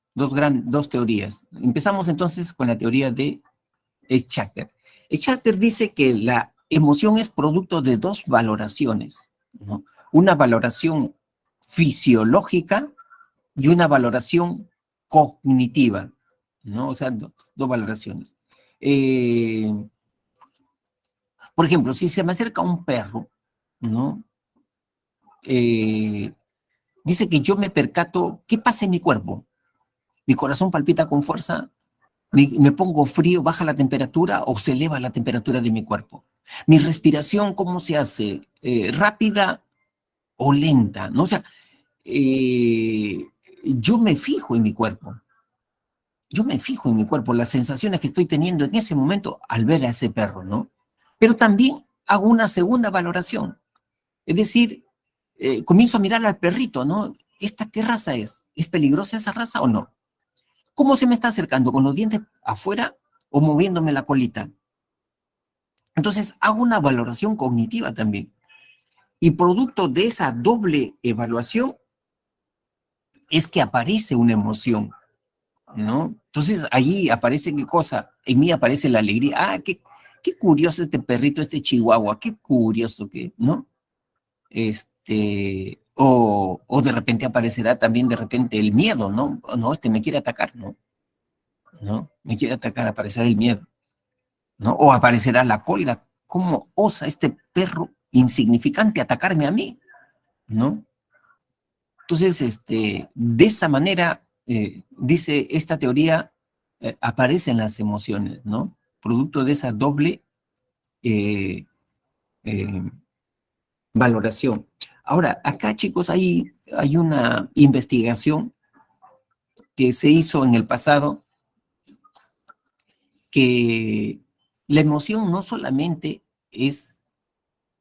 teorías. Empezamos entonces con la teoría de Schachter. Schachter dice que la emoción es producto de dos valoraciones, ¿no? Una valoración fisiológica y una valoración cognitiva, ¿no? O sea, dos valoraciones. Eh, por ejemplo, si se me acerca un perro, ¿no? Eh, Dice que yo me percato, ¿qué pasa en mi cuerpo? Mi corazón palpita con fuerza, me pongo frío, baja la temperatura o se eleva la temperatura de mi cuerpo. Mi respiración, ¿cómo se hace? ¿Rápida o lenta? ¿No? O sea, eh, yo me fijo en mi cuerpo. Yo me fijo en mi cuerpo, las sensaciones que estoy teniendo en ese momento al ver a ese perro, ¿no? Pero también hago una segunda valoración. Es decir, comienzo a mirar al perrito, ¿no? ¿Esta qué raza es? ¿Es peligrosa esa raza o no? ¿Cómo se me está acercando? ¿Con los dientes afuera o moviéndome la colita? Entonces hago una valoración cognitiva también. Y producto de esa doble evaluación es que aparece una emoción, ¿no? Entonces ahí aparece qué cosa, en mí aparece la alegría. Ah, qué curioso este perrito, este chihuahua, qué curioso que, ¿no? O de repente aparecerá también de repente el miedo, ¿no? No, me quiere atacar, ¿no? ¿No? Me quiere atacar, aparecerá el miedo, ¿no? O aparecerá la cólera. ¿Cómo osa este perro insignificante atacarme a mí? ¿No? Entonces, de esa manera, dice esta teoría, aparecen las emociones, ¿no? Producto de esa doble eh, eh, valoración. Ahora, acá, chicos, hay una investigación que se hizo en el pasado que la emoción no solamente es,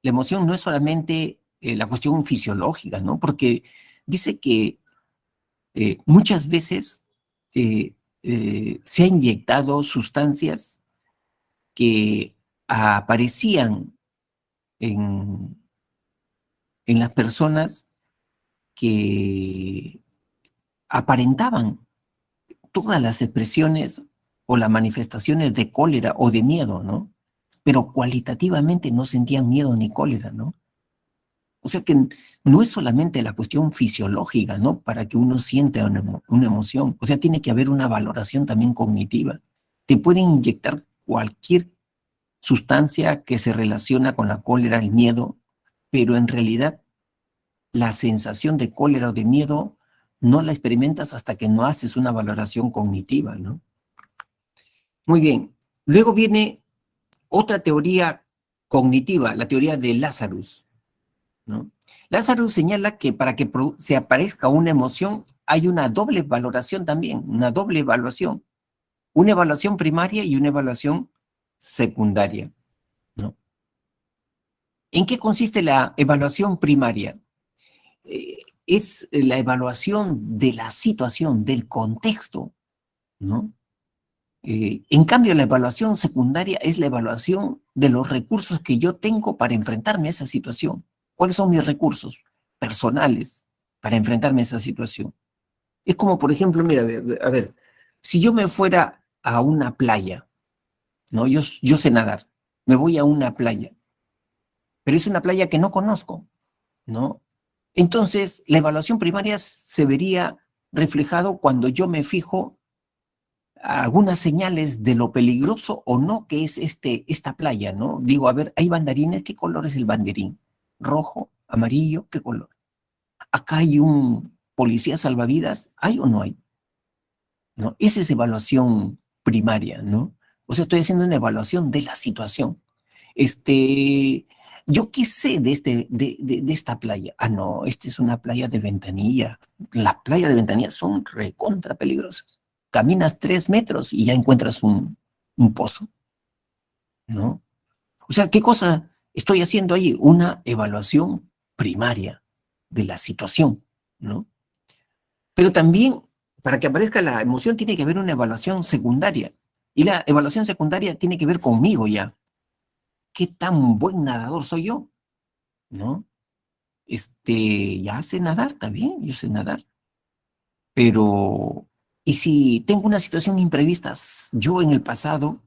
la emoción no es solamente la cuestión fisiológica, ¿no? Porque dice que muchas veces eh, se han inyectado sustancias que aparecían en, en las personas que aparentaban todas las expresiones o las manifestaciones de cólera o de miedo, ¿no? Pero cualitativamente no sentían miedo ni cólera, ¿no? O sea que no es solamente la cuestión fisiológica, ¿no? Para que uno sienta una emoción. O sea, tiene que haber una valoración también cognitiva. Te pueden inyectar cualquier sustancia que se relaciona con la cólera, el miedo, pero en realidad la sensación de cólera o de miedo no la experimentas hasta que no haces una valoración cognitiva, ¿no? Muy bien. Luego viene otra teoría cognitiva, la teoría de Lazarus, ¿no? Lazarus señala que para que se aparezca una emoción hay una doble valoración también, una doble evaluación, una evaluación primaria y una evaluación secundaria, ¿no? ¿En qué consiste la evaluación primaria? Es la evaluación de la situación, del contexto, ¿no? En cambio, la evaluación secundaria es la evaluación de los recursos que yo tengo para enfrentarme a esa situación. ¿Cuáles son mis recursos personales para enfrentarme a esa situación? Es como, por ejemplo, mira, a ver, si yo me fuera a una playa, ¿no? Yo sé nadar, me voy a una playa, pero es una playa que no conozco, ¿no? Entonces, la evaluación primaria se vería reflejado cuando yo me fijo algunas señales de lo peligroso o no que es esta playa, ¿no? Digo, a ver, hay banderines, ¿qué color es el banderín? ¿Rojo, amarillo? ¿Qué color? Acá hay un policía salvavidas, ¿hay o no hay? ¿No? Esa es evaluación primaria, ¿no? O sea, estoy haciendo una evaluación de la situación. ¿Yo qué sé de esta playa? Ah, no, esta es una playa de Ventanilla. Las playas de Ventanilla son recontra peligrosas. Caminas 3 metros y ya encuentras un pozo, ¿no? O sea, ¿qué cosa estoy haciendo ahí? Una evaluación primaria de la situación, ¿no? Pero también, para que aparezca la emoción, tiene que haber una evaluación secundaria. Y la evaluación secundaria tiene que ver conmigo ya. ¿Qué tan buen nadador soy yo? ¿No? Ya sé nadar, está bien, yo sé nadar. Pero, ¿y si tengo una situación imprevista? Yo en el pasado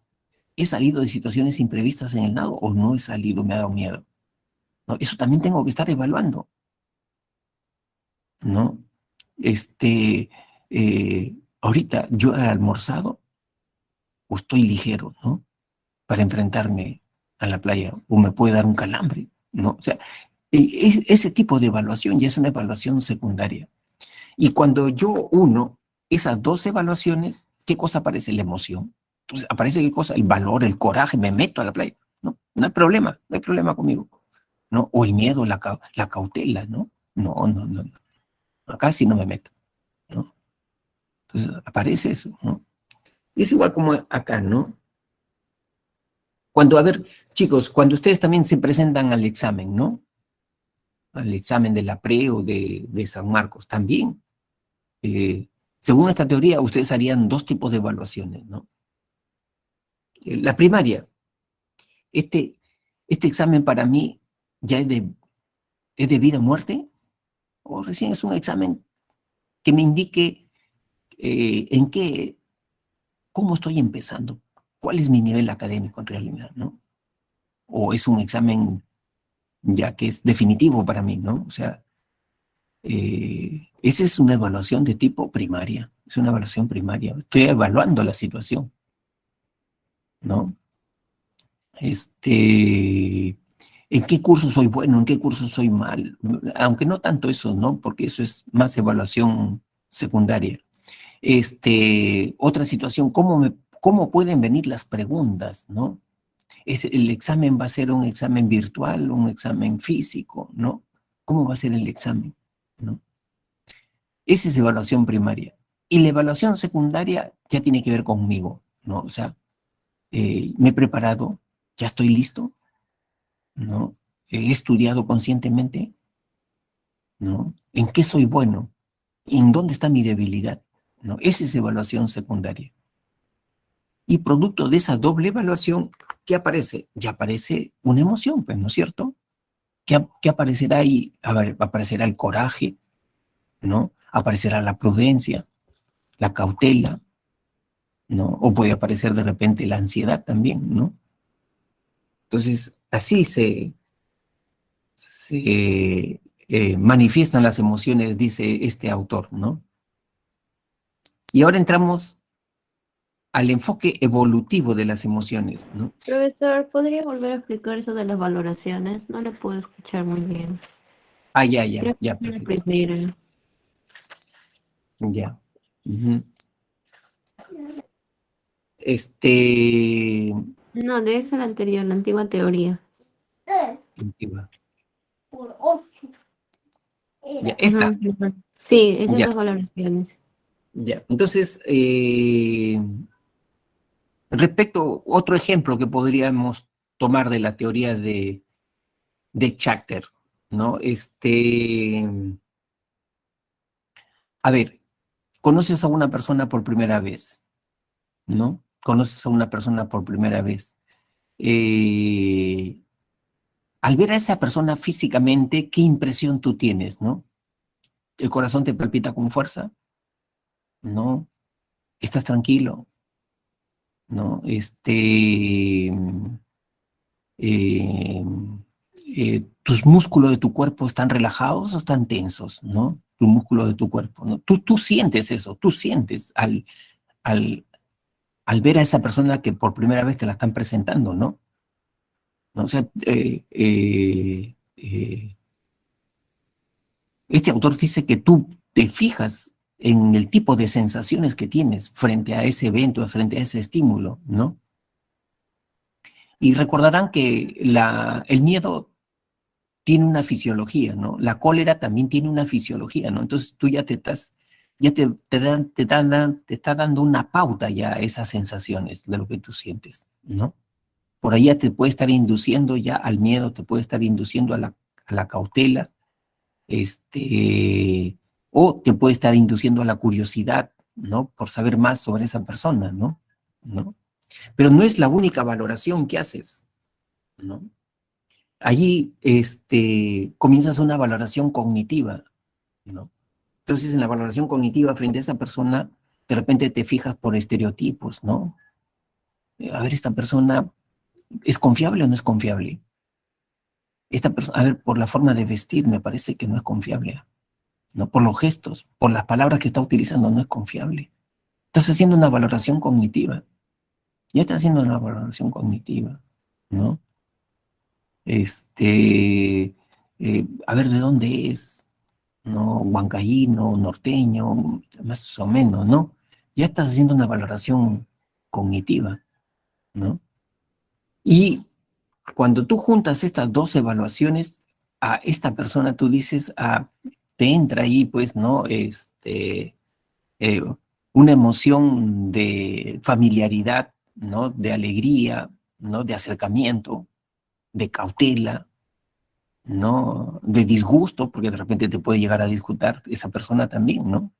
he salido de situaciones imprevistas en el nado o no he salido, me ha dado miedo. ¿No? Eso también tengo que estar evaluando, ¿no? Ahorita yo he almorzado o estoy ligero, ¿no? Para enfrentarme a la playa o me puede dar un calambre, ¿no? O sea, ese tipo de evaluación ya es una evaluación secundaria. Y cuando yo uno esas dos evaluaciones, ¿qué cosa aparece? La emoción. Entonces, aparece qué cosa, el valor, el coraje, me meto a la playa, ¿no? No hay problema, no hay problema conmigo, ¿no? O el miedo, la cautela, ¿no? No, no, no, no. Acá sí no me meto, ¿no? Entonces, aparece eso, ¿no? Es igual como acá, ¿no? Cuando, a ver, chicos, cuando ustedes también se presentan al examen, ¿no? Al examen de la pre o de San Marcos, también, eh, según esta teoría, ustedes harían dos tipos de evaluaciones, ¿no? La primaria, este, este examen para mí ya es de vida o muerte, o recién es un examen que me indique en qué, cómo estoy empezando, cuál es mi nivel académico en realidad, ¿no? O es un examen ya que es definitivo para mí, ¿no? O sea, esa es una evaluación de tipo primaria, es una evaluación primaria. Estoy evaluando la situación, ¿no? ¿En qué curso soy bueno? ¿En qué curso soy mal? Aunque no tanto eso, ¿no? Porque eso es más evaluación secundaria. Otra situación, ¿cómo pueden venir las preguntas, ¿no? ¿El examen va a ser un examen virtual, un examen físico, ¿no? ¿Cómo va a ser el examen, ¿no? Esa es evaluación primaria. Y la evaluación secundaria ya tiene que ver conmigo, ¿no? O sea, me he preparado, ya estoy listo, ¿no? He estudiado conscientemente, ¿no? ¿En qué soy bueno? ¿En dónde está mi debilidad? ¿No? Esa es evaluación secundaria. Y producto de esa doble evaluación, ¿qué aparece? Ya aparece una emoción, pues, ¿no es cierto? ¿Qué aparecerá ahí? A ver, aparecerá el coraje, ¿no? Aparecerá la prudencia, la cautela, ¿no? O puede aparecer de repente la ansiedad también, ¿no? Entonces, así se manifiestan las emociones, dice este autor, ¿no? Y ahora entramos al enfoque evolutivo de las emociones, ¿no? Profesor, ¿podría volver a explicar eso de las valoraciones? No le puedo escuchar muy bien. Ah, ya, ya, Creo que ya, es la perfecto, primera. ya. Ujú. Este, No, de esa la anterior, la antigua teoría. Antigua. Ya, Ujú, esta, ujú. Sí, esas ya, dos valoraciones. ya. Entonces, respecto, otro ejemplo que podríamos tomar de la teoría de Schachter, ¿no? A ver, conoces a una persona por primera vez, ¿no? Conoces a una persona por primera vez. Eh, Al ver a esa persona físicamente, ¿qué impresión tú tienes, no? ¿El corazón te palpita con fuerza? ¿No? ¿Estás tranquilo? ¿No? Eh, ¿Tus músculos de tu cuerpo están relajados o están tensos, ¿no? Tu músculo de tu cuerpo, ¿no? Tú sientes eso, tú sientes al, al ver a esa persona que por primera vez te la están presentando, ¿no? ¿No? O sea, este autor dice que tú te fijas en el tipo de sensaciones que tienes frente a ese evento, frente a ese estímulo, ¿no? Y recordarán que el miedo tiene una fisiología, ¿no? La cólera también tiene una fisiología, ¿no? Entonces tú ya te está dando una pauta ya a esas sensaciones de lo que tú sientes, ¿no? Por ahí ya te puede estar induciendo ya al miedo, te puede estar induciendo a la cautela, o te puede estar induciendo a la curiosidad, ¿no? Por saber más sobre esa persona, ¿no? ¿No? Pero no es la única valoración que haces, ¿no? Allí comienzas una valoración cognitiva, ¿no? Entonces, en la valoración cognitiva frente a esa persona, de repente te fijas por estereotipos, ¿no? A ver, esta persona, ¿es confiable o no es confiable? Esta persona, a ver, por la forma de vestir, me parece que no es confiable, ¿no? Por los gestos, por las palabras que está utilizando, no es confiable. Estás haciendo una valoración cognitiva. Ya estás haciendo una valoración cognitiva, ¿no? A ver de dónde es, ¿no? Huancaíno, norteño, más o menos, ¿no? Ya estás haciendo una valoración cognitiva, ¿no? Y cuando tú juntas estas dos evaluaciones, a esta persona tú dices, te entra ahí, pues, ¿no? Eh, una emoción de familiaridad, ¿no? De alegría, ¿no? De acercamiento, de cautela, ¿no? De disgusto, porque de repente te puede llegar a disgustar esa persona también, ¿no?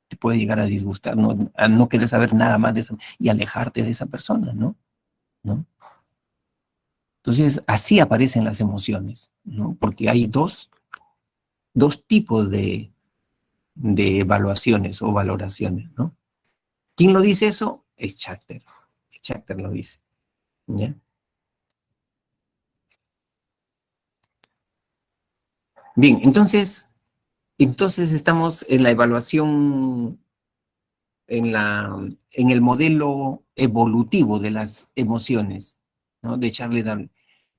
Te puede llegar a disgustar, ¿no? A no querer saber nada más de esa y alejarte de esa persona, ¿no? ¿No? Entonces, así aparecen las emociones, ¿no? Porque hay dos tipos de evaluaciones o valoraciones, ¿no? ¿Quién lo dice eso? Es Schachter. Schachter lo dice, ¿ya? Bien, entonces estamos en la evaluación, en el modelo evolutivo de las emociones, ¿no? De Charles Darwin.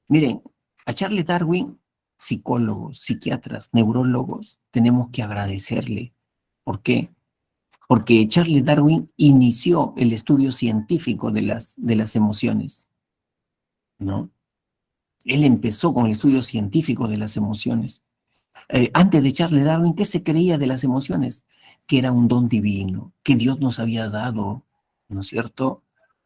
Miren, a Charles Darwin, psicólogos, psiquiatras, neurólogos, tenemos que agradecerle. ¿Por qué? Porque Charles Darwin inició el estudio científico de las emociones, ¿no? Él empezó con el estudio científico de las emociones. Antes de Charles Darwin, ¿qué se creía de las emociones? Que era un don divino, que Dios nos había dado, ¿no es cierto?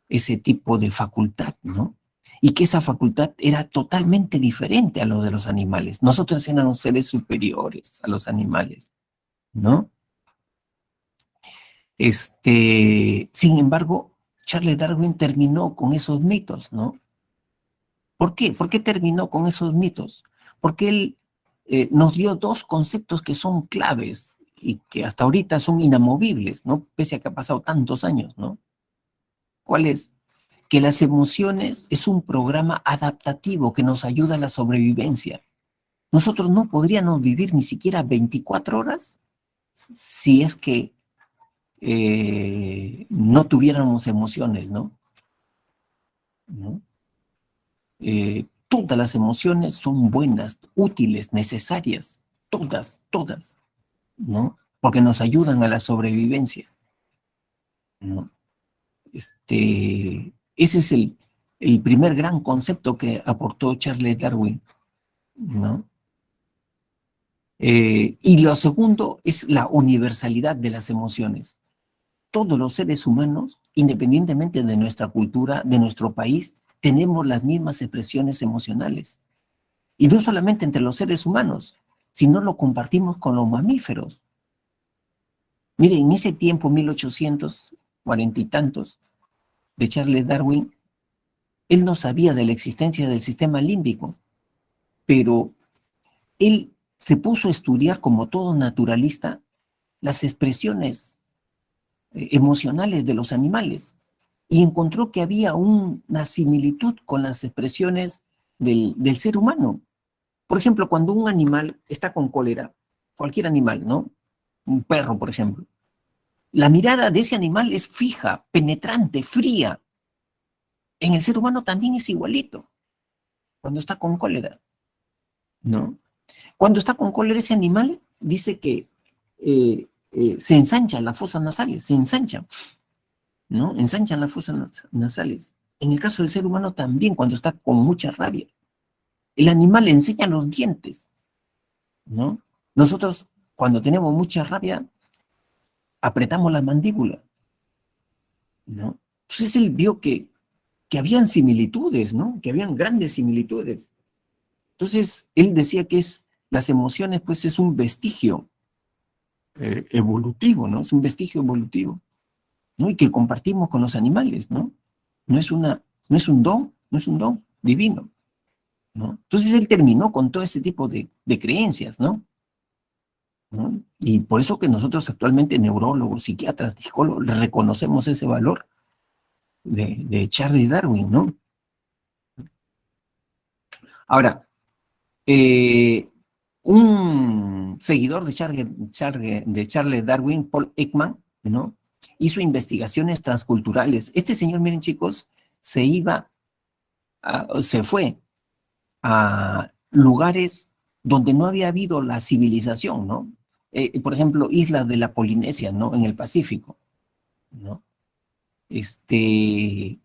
Ese tipo de facultad, ¿no? Y que esa facultad era totalmente diferente a lo de los animales. Nosotros éramos seres superiores a los animales, ¿no? Sin embargo, Charles Darwin terminó con esos mitos, ¿no? ¿Por qué? ¿Por qué terminó con esos mitos? Porque él nos dio dos conceptos que son claves y que hasta ahorita son inamovibles, ¿no? Pese a que ha pasado tantos años, ¿no? ¿Cuál es? Que las emociones es un programa adaptativo que nos ayuda a la sobrevivencia. Nosotros no podríamos vivir ni siquiera 24 horas si es que no tuviéramos emociones, ¿no? ¿No? Todas las emociones son buenas, útiles, necesarias, todas, todas, ¿no? Porque nos ayudan a la sobrevivencia, ¿no? Ese es el primer gran concepto que aportó Charles Darwin, ¿no? Y lo segundo es la universalidad de las emociones. Todos los seres humanos, independientemente de nuestra cultura, de nuestro país, tenemos las mismas expresiones emocionales. Y no solamente entre los seres humanos, sino lo compartimos con los mamíferos. Mire, en ese tiempo, 1840 y tantos, de Charles Darwin, él no sabía de la existencia del sistema límbico, pero él se puso a estudiar, como todo naturalista, las expresiones emocionales de los animales y encontró que había una similitud con las expresiones del ser humano. Por ejemplo, cuando un animal está con cólera, cualquier animal, ¿no? Un perro, por ejemplo, la mirada de ese animal es fija, penetrante, fría. En el ser humano también es igualito, cuando está con cólera, ¿no? Cuando está con cólera ese animal, dice que se ensanchan las fosas nasales, se ensanchan, ¿no? Ensanchan las fosas nasales. En el caso del ser humano también, cuando está con mucha rabia. El animal le enseña los dientes, ¿no? Nosotros, cuando tenemos mucha rabia, apretamos la mandíbula, ¿no? Entonces él vio que habían similitudes, ¿no? Que habían grandes similitudes. Entonces él decía que las emociones, pues, es un vestigio evolutivo, ¿no? Es un vestigio evolutivo, ¿no? Y que compartimos con los animales, ¿no? No es un don, no es un don divino, ¿no? Entonces él terminó con todo ese tipo de creencias, ¿no? ¿No? Y por eso que nosotros actualmente, neurólogos, psiquiatras, psicólogos, reconocemos ese valor de Charles Darwin, ¿no? Ahora, un seguidor de Charles Darwin, Paul Ekman, ¿no? Hizo investigaciones transculturales. Este señor, miren chicos, se fue a lugares donde no había habido la civilización, ¿no? Por ejemplo, islas de la Polinesia, ¿no? En el Pacífico, ¿no? Y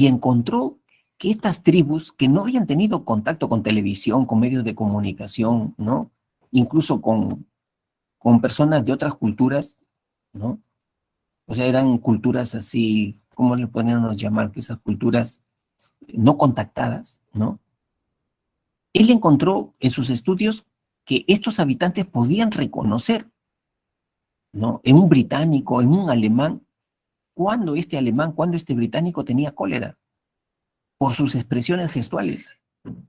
encontró que estas tribus que no habían tenido contacto con televisión, con medios de comunicación, ¿no? Incluso con personas de otras culturas, ¿no? O sea, eran culturas así, ¿cómo le podríamos llamar? Que esas culturas no contactadas, ¿no? Él encontró en sus estudios que estos habitantes podían reconocer, ¿no? En un británico, en un alemán, cuando este británico tenía cólera, por sus expresiones gestuales.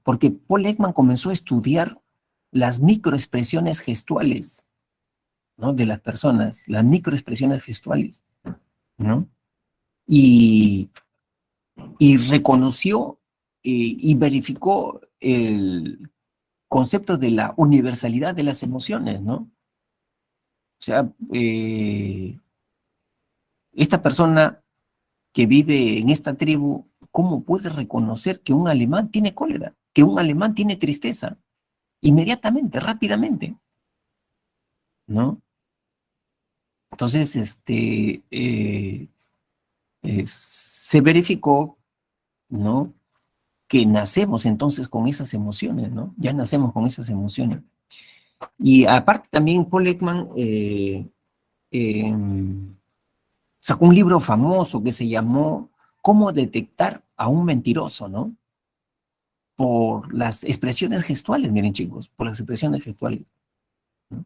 Porque Paul Ekman comenzó a estudiar las microexpresiones gestuales, ¿no? De las personas, las microexpresiones gestuales, ¿no? Y reconoció y verificó el concepto de la universalidad de las emociones, ¿no? O sea, esta persona que vive en esta tribu, ¿cómo puede reconocer que un alemán tiene cólera, que un alemán tiene tristeza? Inmediatamente, rápidamente, ¿no? Entonces, se verificó, ¿no? Que nacemos entonces con esas emociones, ¿no? Ya nacemos con esas emociones. Y aparte también Paul Ekman sacó un libro famoso que se llamó ¿Cómo detectar a un mentiroso?, ¿no? Por las expresiones gestuales, miren chicos, por las expresiones gestuales, ¿no?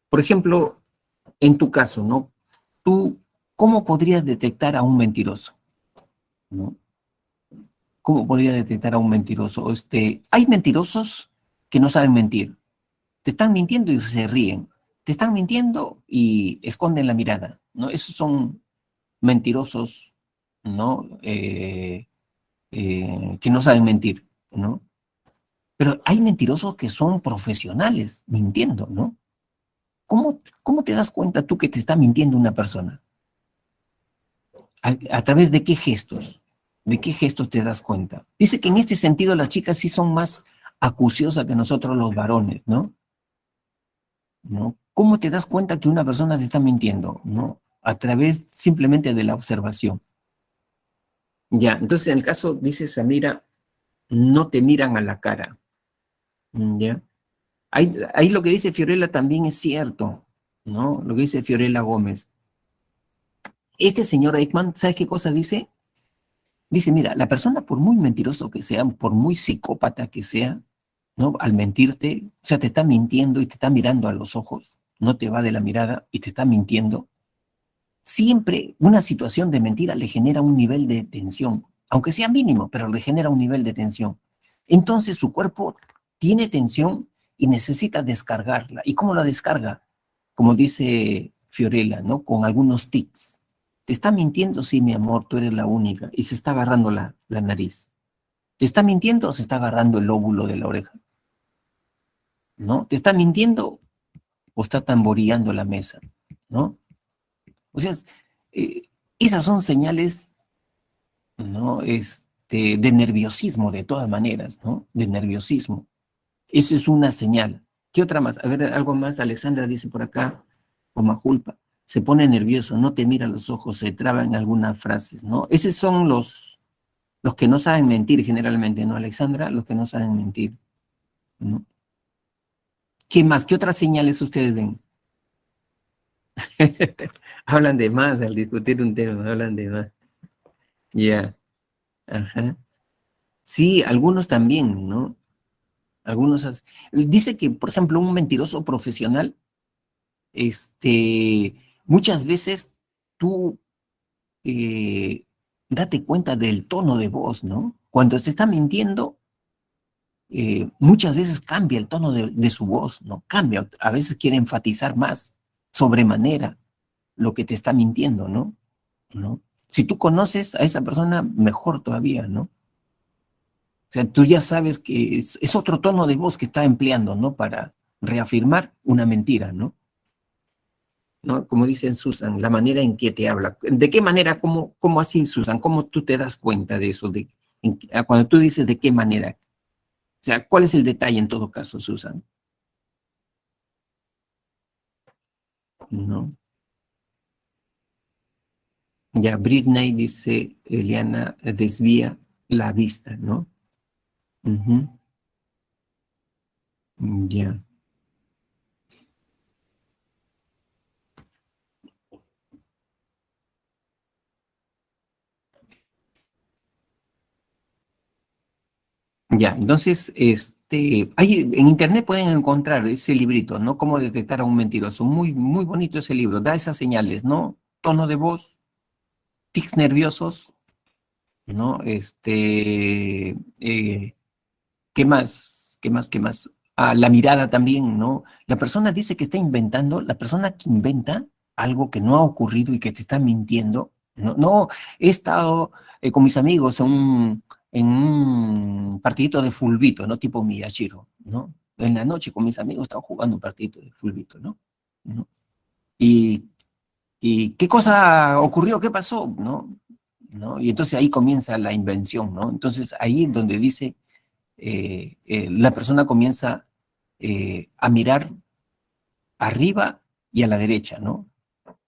Por ejemplo, en tu caso, ¿no? Tú, ¿cómo podrías detectar a un mentiroso? ¿No? ¿Cómo podrías detectar a un mentiroso? Hay mentirosos que no saben mentir. Te están mintiendo y se ríen. Te están mintiendo y esconden la mirada, ¿no? Esos son mentirosos, ¿no? Que no saben mentir, ¿no? Pero hay mentirosos que son profesionales mintiendo, ¿no? ¿Cómo te das cuenta tú que te está mintiendo una persona? ¿A través de qué gestos? ¿De qué gestos te das cuenta? Dice que en este sentido las chicas sí son más acuciosas que nosotros los varones, ¿no? ¿No? ¿Cómo te das cuenta que una persona te está mintiendo? ¿No? A través simplemente de la observación. Ya, entonces en el caso, dice Samira, no te miran a la cara. ¿Ya? Ahí lo que dice Fiorella también es cierto, ¿no? Lo que dice Fiorella Gómez. Este señor Eichmann, ¿sabes qué cosa dice? Dice, mira, la persona por muy mentiroso que sea, por muy psicópata que sea, ¿no? Al mentirte, o sea, te está mintiendo y te está mirando a los ojos, no te va de la mirada y te está mintiendo. Siempre una situación de mentira le genera un nivel de tensión, aunque sea mínimo, pero le genera un nivel de tensión. Entonces su cuerpo tiene tensión y necesita descargarla. ¿Y cómo la descarga? Como dice Fiorella, ¿no? Con algunos tics. ¿Te está mintiendo? Sí, mi amor, tú eres la única. Y se está agarrando la nariz. ¿Te está mintiendo o se está agarrando el lóbulo de la oreja? ¿No? ¿Te está mintiendo o está tamboreando la mesa? ¿No? O sea, eh, esas son señales, ¿no? De nerviosismo, de todas maneras, ¿no? De nerviosismo. Eso es una señal. ¿Qué otra más? A ver, algo más. Alessandra dice por acá, o Majulpa, se pone nervioso, no te mira a los ojos, se traba en algunas frases, ¿no? Esos son los que no saben mentir generalmente, ¿no, Alexandra? Los que no saben mentir, ¿no? ¿Qué más? ¿Qué otras señales ustedes ven? Hablan de más al discutir un tema, hablan de más. Ya, ajá. Sí, algunos también, ¿no? Algunos. Dice que, por ejemplo, un mentiroso profesional, muchas veces tú date cuenta del tono de voz, ¿no? Cuando se está mintiendo, muchas veces cambia el tono de su voz, ¿no? Cambia, a veces quiere enfatizar más, sobremanera, lo que te está mintiendo, ¿no? ¿No? Si tú conoces a esa persona, mejor todavía, ¿no? O sea, tú ya sabes que es otro tono de voz que está empleando, ¿no? Para reafirmar una mentira, ¿no? ¿No? Como dicen Susan, la manera en que te habla. ¿De qué manera? ¿Cómo así, Susan? ¿Cómo tú te das cuenta de eso? Cuando tú dices de qué manera. O sea, ¿cuál es el detalle en todo caso, Susan? ¿No? Ya, Britney dice, Eliana desvía la vista, ¿no? Ujú. Ya. Ya, entonces, en internet pueden encontrar ese librito, ¿no? Cómo detectar a un mentiroso. Muy, muy bonito ese libro, da esas señales, ¿no? Tono de voz, tics nerviosos, ¿no? ¿Qué más? ¿Qué más? ¿Qué más? Ah, la mirada también, ¿no? La persona dice que está inventando, la persona que inventa algo que no ha ocurrido y que te está mintiendo, no, no, he estado con mis amigos en un partidito de fulbito, ¿no? Tipo Miyashiro, ¿no? En la noche con mis amigos estaba jugando un partidito de fulbito, ¿no? ¿No? Y, y ¿qué cosa ocurrió? ¿Qué pasó? ¿No? ¿No? Y entonces ahí comienza la invención, ¿no? Entonces ahí es donde dice la persona comienza a mirar arriba y a la derecha, ¿no?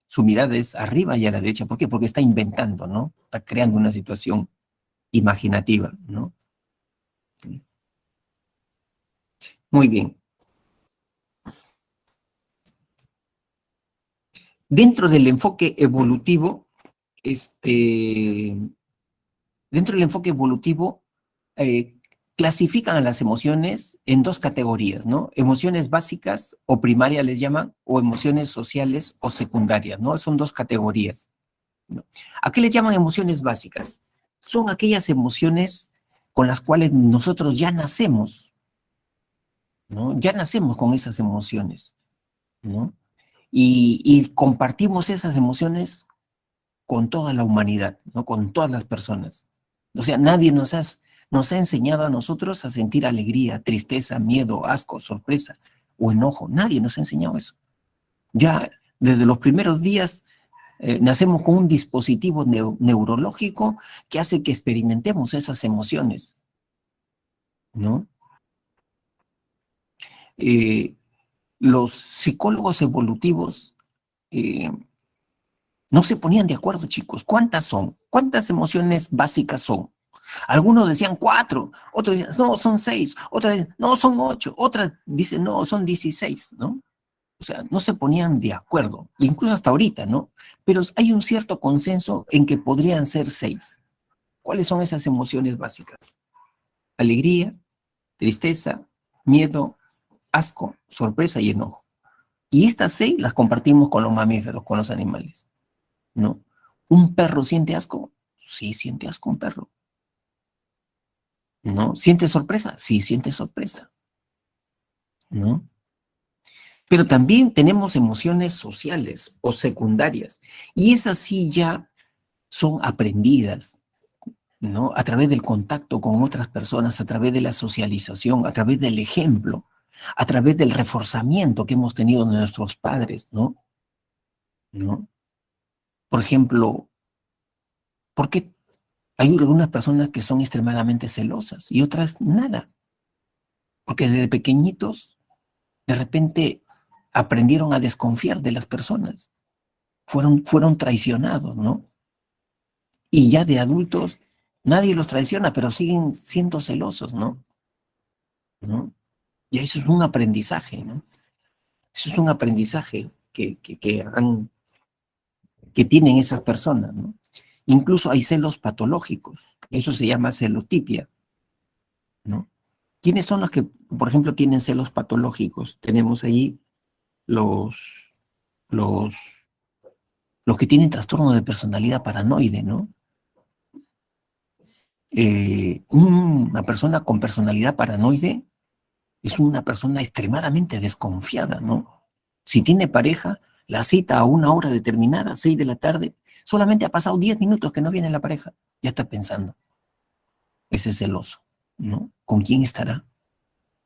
Su mirada es arriba y a la derecha. ¿Por qué? Porque está inventando, ¿no? Está creando una situación imaginativa, ¿no? Muy bien. Dentro del enfoque evolutivo, este, dentro del enfoque evolutivo, eh, clasifican a las emociones en dos categorías, ¿no? Emociones básicas o primarias les llaman, o emociones sociales o secundarias, ¿no? Son dos categorías, ¿no? ¿A qué les llaman emociones básicas? Son aquellas emociones con las cuales nosotros ya nacemos, ¿no? Ya nacemos con esas emociones, ¿no? Y compartimos esas emociones con toda la humanidad, ¿no? Con todas las personas. O sea, nadie nos ha enseñado a nosotros a sentir alegría, tristeza, miedo, asco, sorpresa o enojo. Nadie nos ha enseñado eso. Ya desde los primeros días nacemos con un dispositivo neurológico que hace que experimentemos esas emociones, ¿no? Los psicólogos evolutivos no se ponían de acuerdo, chicos. ¿Cuántas son? ¿Cuántas emociones básicas son? Algunos decían 4, otros decían, no, son 6, otras decían, no, son 8, otras dicen, no, son 16, ¿no? O sea, no se ponían de acuerdo, incluso hasta ahorita, ¿no? Pero hay un cierto consenso en que podrían ser 6. ¿Cuáles son esas emociones básicas? Alegría, tristeza, miedo, asco, sorpresa y enojo. Y estas 6 las compartimos con los mamíferos, con los animales, ¿no? ¿Un perro siente asco? Sí, siente asco un perro. ¿No? ¿Siente sorpresa? Sí, siente sorpresa, ¿no? Pero también tenemos emociones sociales o secundarias, y esas sí ya son aprendidas, ¿no? A través del contacto con otras personas, a través de la socialización, a través del ejemplo, a través del reforzamiento que hemos tenido de nuestros padres, ¿no? ¿No? Por ejemplo, ¿por qué hay algunas personas que son extremadamente celosas y otras nada? Porque desde pequeñitos, de repente, aprendieron a desconfiar de las personas. Fueron traicionados, ¿no? Y ya de adultos, nadie los traiciona, pero siguen siendo celosos, ¿no? ¿No? Y eso es un aprendizaje, ¿no? Eso es un aprendizaje que tienen esas personas, ¿no? Incluso hay celos patológicos, eso se llama celotipia, ¿no? ¿Quiénes son los que, por ejemplo, tienen celos patológicos? Tenemos ahí los, los, los que tienen trastorno de personalidad paranoide, ¿no? Una persona con personalidad paranoide es una persona extremadamente desconfiada, ¿no? Si tiene pareja, la cita a una hora determinada, 6 de la tarde, solamente ha pasado 10 minutos que no viene la pareja, ya está pensando, ese es celoso, ¿no? ¿Con quién estará?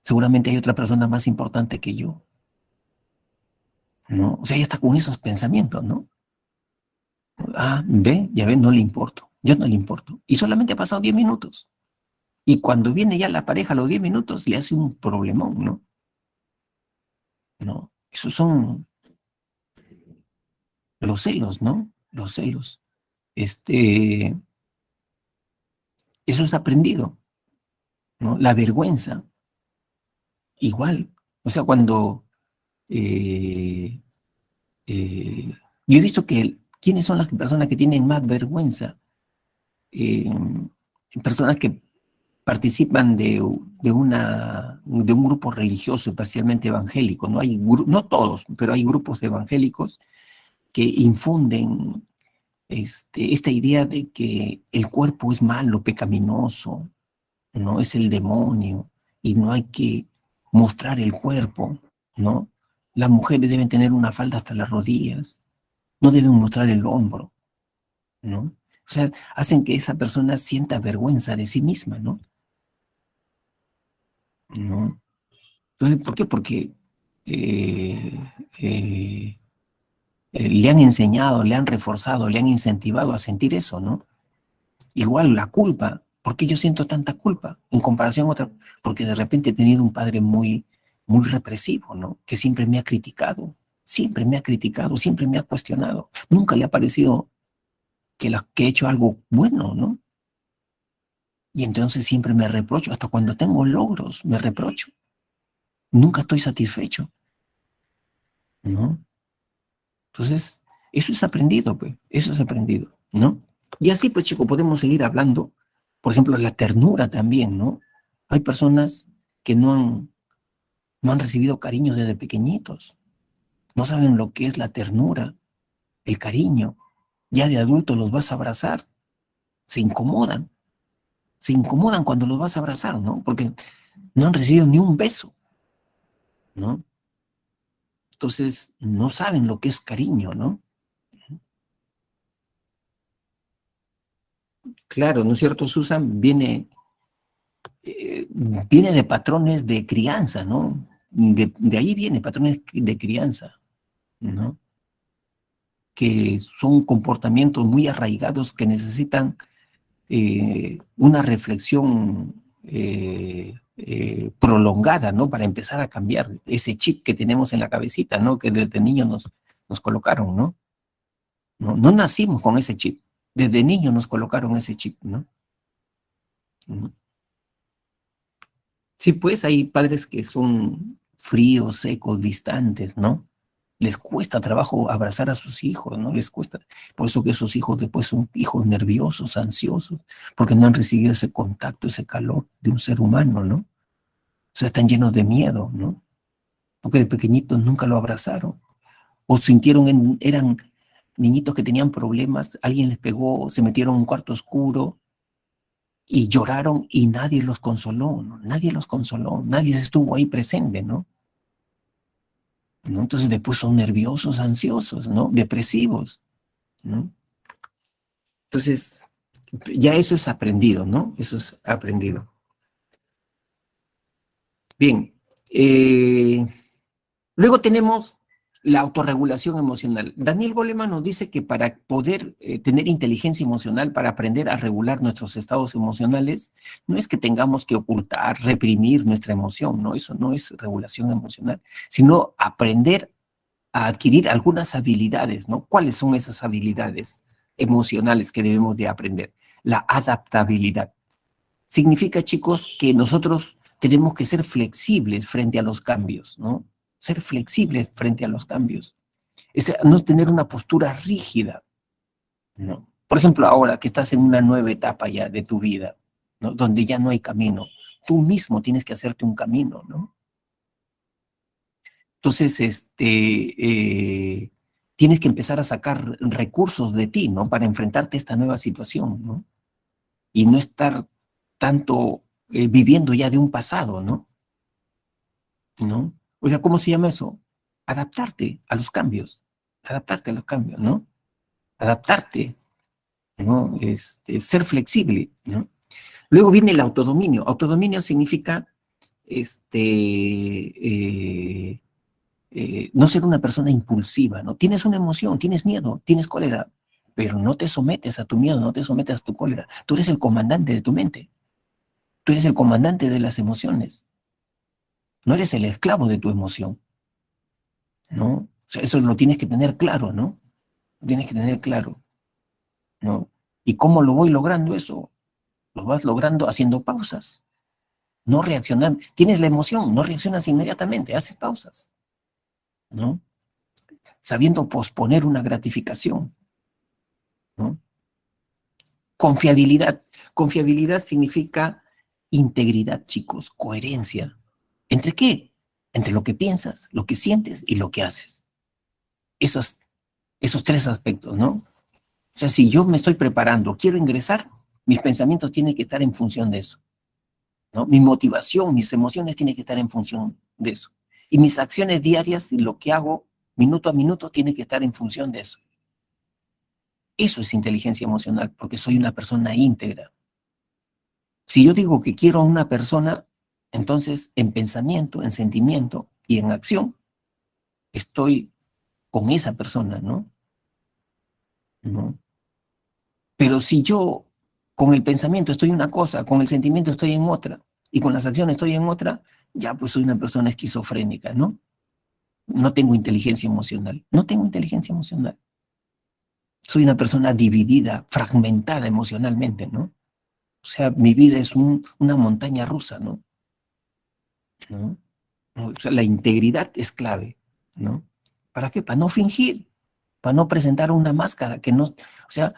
Seguramente hay otra persona más importante que yo, ¿no? O sea, ya está con esos pensamientos, ¿no? Ah, ve, ya ve, no le importo, yo no le importo. Y solamente ha pasado 10 minutos. Y cuando viene ya la pareja a los 10 minutos, le hace un problemón, ¿no? ¿No? Esos son los celos, ¿no? Los celos. Eso es aprendido, ¿no? La vergüenza, igual. O sea, cuando eh, eh, yo he visto que quiénes son las personas que tienen más vergüenza, eh, personas que participan de un grupo religioso, parcialmente evangélico, ¿no? No todos, pero hay grupos evangélicos que infunden esta idea de que el cuerpo es malo, pecaminoso, no es el demonio, y no hay que mostrar el cuerpo, ¿no? Las mujeres deben tener una falda hasta las rodillas, no deben mostrar el hombro, ¿no? O sea, hacen que esa persona sienta vergüenza de sí misma, ¿no? ¿No? Entonces, ¿por qué? Porque eh, eh, le han enseñado, le han reforzado, le han incentivado a sentir eso, ¿no? Igual la culpa. ¿Por qué yo siento tanta culpa en comparación a otra? Porque de repente he tenido un padre muy represivo, ¿no? Que siempre me ha criticado, siempre me ha cuestionado. Nunca le ha parecido que he hecho algo bueno, ¿no? Y entonces siempre me reprocho, hasta cuando tengo logros, me reprocho. Nunca estoy satisfecho, ¿no? Entonces, eso es aprendido, pues, eso es aprendido, ¿no? Y así, pues, chicos, podemos seguir hablando. Por ejemplo, la ternura también, ¿no? Hay personas que no han recibido cariño desde pequeñitos, no saben lo que es la ternura, el cariño. Ya de adultos los vas a abrazar, se incomodan, se incomodan cuando los vas a abrazar, ¿no? Porque no han recibido ni un beso, ¿no? Entonces, no saben lo que es cariño, ¿no? Claro, ¿no es cierto, Susan? Viene de patrones de crianza, ¿no? De ahí viene patrones de crianza, ¿no? Que son comportamientos muy arraigados que necesitan una reflexión prolongada, ¿no? Para empezar a cambiar ese chip que tenemos en la cabecita, ¿no? Que desde niños nos colocaron, ¿no? No nacimos con ese chip. Desde niños nos colocaron ese chip, ¿no? Sí, pues hay padres que son fríos, secos, distantes, ¿no? Les cuesta trabajo abrazar a sus hijos, ¿no? Les cuesta. Por eso que esos hijos después son hijos nerviosos, ansiosos, porque no han recibido ese contacto, ese calor de un ser humano, ¿no? O sea, están llenos de miedo, ¿no? Porque de pequeñitos nunca lo abrazaron. O sintieron, eran niñitos que tenían problemas, alguien les pegó, se metieron en un cuarto oscuro y lloraron y nadie los consoló, ¿no? Nadie los consoló, nadie estuvo ahí presente, ¿no? ¿No? Entonces después son nerviosos, ansiosos, ¿no? Depresivos, ¿no? Entonces, ya eso es aprendido, ¿no? Eso es aprendido. Bien, luego tenemos la autorregulación emocional. Daniel Goleman nos dice que para poder tener inteligencia emocional, para aprender a regular nuestros estados emocionales, no es que tengamos que ocultar, reprimir nuestra emoción, ¿no? Eso no es regulación emocional, sino aprender a adquirir algunas habilidades, ¿no? ¿Cuáles son esas habilidades emocionales que debemos de aprender? La adaptabilidad. Significa, chicos, que nosotros tenemos que ser flexibles frente a los cambios, ¿no? Ser flexibles frente a los cambios. Es no tener una postura rígida, ¿no? Por ejemplo, ahora que estás en una nueva etapa ya de tu vida, ¿no? Donde ya no hay camino, tú mismo tienes que hacerte un camino, ¿no? Entonces, tienes que empezar a sacar recursos de ti, ¿no? Para enfrentarte a esta nueva situación, ¿no? Y no estar tanto viviendo ya de un pasado, ¿no? ¿No? O sea, ¿cómo se llama eso? Adaptarte a los cambios, ¿no? Adaptarte, ¿no? Ser flexible, ¿no? Luego viene el autodominio. Autodominio significa, no ser una persona impulsiva, ¿no? Tienes una emoción, tienes miedo, tienes cólera, pero no te sometes a tu miedo, no te sometes a tu cólera. Tú eres el comandante de tu mente. Tú eres el comandante de las emociones. No eres el esclavo de tu emoción, ¿no? O sea, eso lo tienes que tener claro, ¿no? Lo tienes que tener claro, ¿no? ¿Y cómo lo voy logrando eso? Lo vas logrando haciendo pausas, no reaccionando. Tienes la emoción, no reaccionas inmediatamente, haces pausas, ¿no? Sabiendo posponer una gratificación, ¿no? Confiabilidad. Confiabilidad significa integridad, chicos, coherencia. ¿Entre qué? Entre lo que piensas, lo que sientes y lo que haces. Esos tres aspectos, ¿no? O sea, si yo me estoy preparando, quiero ingresar, mis pensamientos tienen que estar en función de eso, ¿no? Mi motivación, mis emociones tienen que estar en función de eso. Y mis acciones diarias y lo que hago minuto a minuto tiene que estar en función de eso. Eso es inteligencia emocional, porque soy una persona íntegra. Si yo digo que quiero a una persona, entonces en pensamiento, en sentimiento y en acción, estoy con esa persona, ¿no? ¿No? Pero si yo con el pensamiento estoy en una cosa, con el sentimiento estoy en otra, y con las acciones estoy en otra, ya pues soy una persona esquizofrénica, ¿no? No tengo inteligencia emocional, no tengo inteligencia emocional. Soy una persona dividida, fragmentada emocionalmente, ¿no? O sea, mi vida es una montaña rusa, ¿no? ¿No? O sea, la integridad es clave, ¿no? ¿Para qué? Para no fingir, para no presentar una máscara que no, o sea,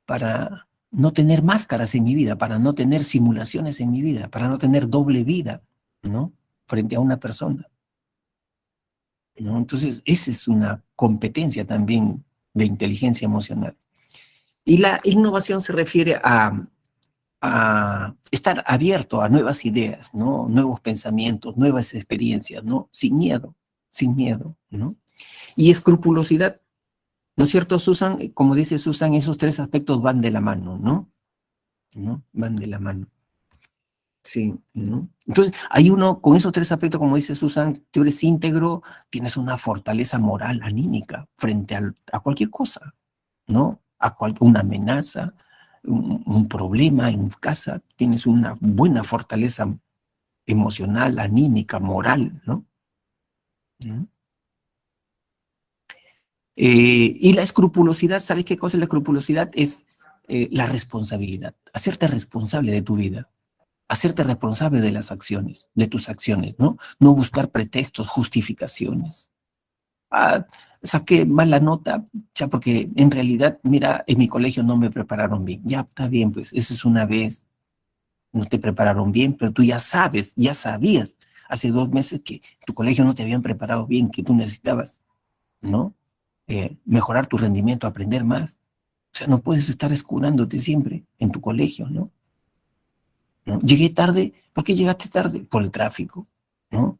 para no tener máscaras en mi vida, para no tener simulaciones en mi vida, para no tener doble vida, ¿no? Frente a una persona, ¿no? Entonces, esa es una competencia también de inteligencia emocional. Y la innovación se refiere a estar abierto a nuevas ideas, ¿no? Nuevos pensamientos, nuevas experiencias, ¿no? Sin miedo, ¿no? Y escrupulosidad, ¿no es cierto, Susan? Como dice Susan, esos tres aspectos van de la mano, ¿no? ¿no? Van de la mano. Sí, ¿no? Entonces, hay uno, con esos tres aspectos, como dice Susan, tú eres íntegro, tienes una fortaleza moral, anímica, frente a cualquier cosa, ¿no? Una amenaza, un problema en casa, tienes una buena fortaleza emocional, anímica, moral, ¿no? ¿No? Y la escrupulosidad, ¿sabes qué cosa es la escrupulosidad? Es la responsabilidad, hacerte responsable de tu vida, hacerte responsable de las acciones, de tus acciones, ¿no? No buscar pretextos, justificaciones. Ah, saqué mala nota, ya porque en realidad, mira, en mi colegio no me prepararon bien. Ya está bien, pues, esa es una vez, no te prepararon bien, pero tú ya sabes, ya sabías hace 2 meses que tu colegio no te habían preparado bien, que tú necesitabas, ¿no? Mejorar tu rendimiento, aprender más. O sea, no puedes estar escudándote siempre en tu colegio, ¿no? ¿No? Llegué tarde, ¿por qué llegaste tarde? Por el tráfico, ¿no?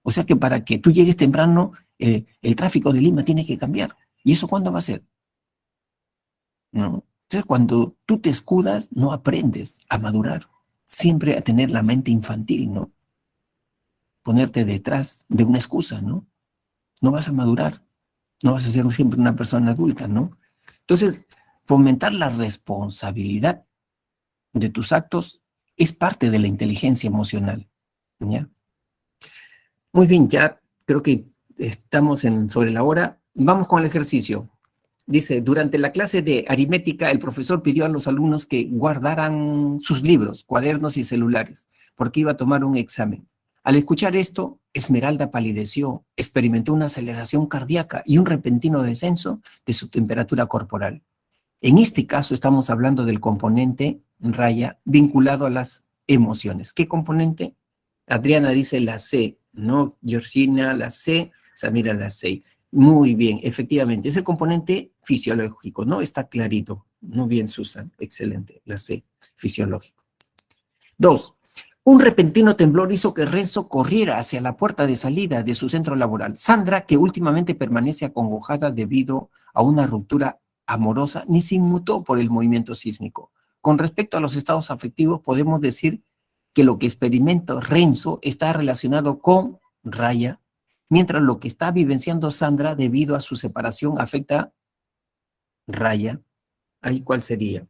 O sea que para que tú llegues temprano, el tráfico de Lima tiene que cambiar. ¿Y eso cuándo va a ser? ¿No? Entonces, cuando tú te escudas, no aprendes a madurar, siempre a tener la mente infantil, ¿no? Ponerte detrás de una excusa, ¿no? No vas a madurar, no vas a ser siempre una persona adulta, ¿no? Entonces, fomentar la responsabilidad de tus actos es parte de la inteligencia emocional, ¿ya? Muy bien, ya creo que estamos sobre la hora. Vamos con el ejercicio. Dice, durante la clase de aritmética, el profesor pidió a los alumnos que guardaran sus libros, cuadernos y celulares, porque iba a tomar un examen. Al escuchar esto, Esmeralda palideció, experimentó una aceleración cardíaca y un repentino descenso de su temperatura corporal. En este caso estamos hablando del componente raya vinculado a las emociones. ¿Qué componente? Adriana dice la C, ¿no? Georgina la C, Samira la C. Muy bien, efectivamente, es el componente fisiológico, ¿no? Está clarito. Muy bien, Susan, excelente, la C, fisiológico. 2. Un repentino temblor hizo que Renzo corriera hacia la puerta de salida de su centro laboral. Sandra, que últimamente permanece acongojada debido a una ruptura amorosa, ni se inmutó por el movimiento sísmico. Con respecto a los estados afectivos, podemos decir que lo que experimenta Renzo está relacionado con Raya, mientras lo que está vivenciando Sandra debido a su separación afecta a Raya. ¿Ahí cuál sería?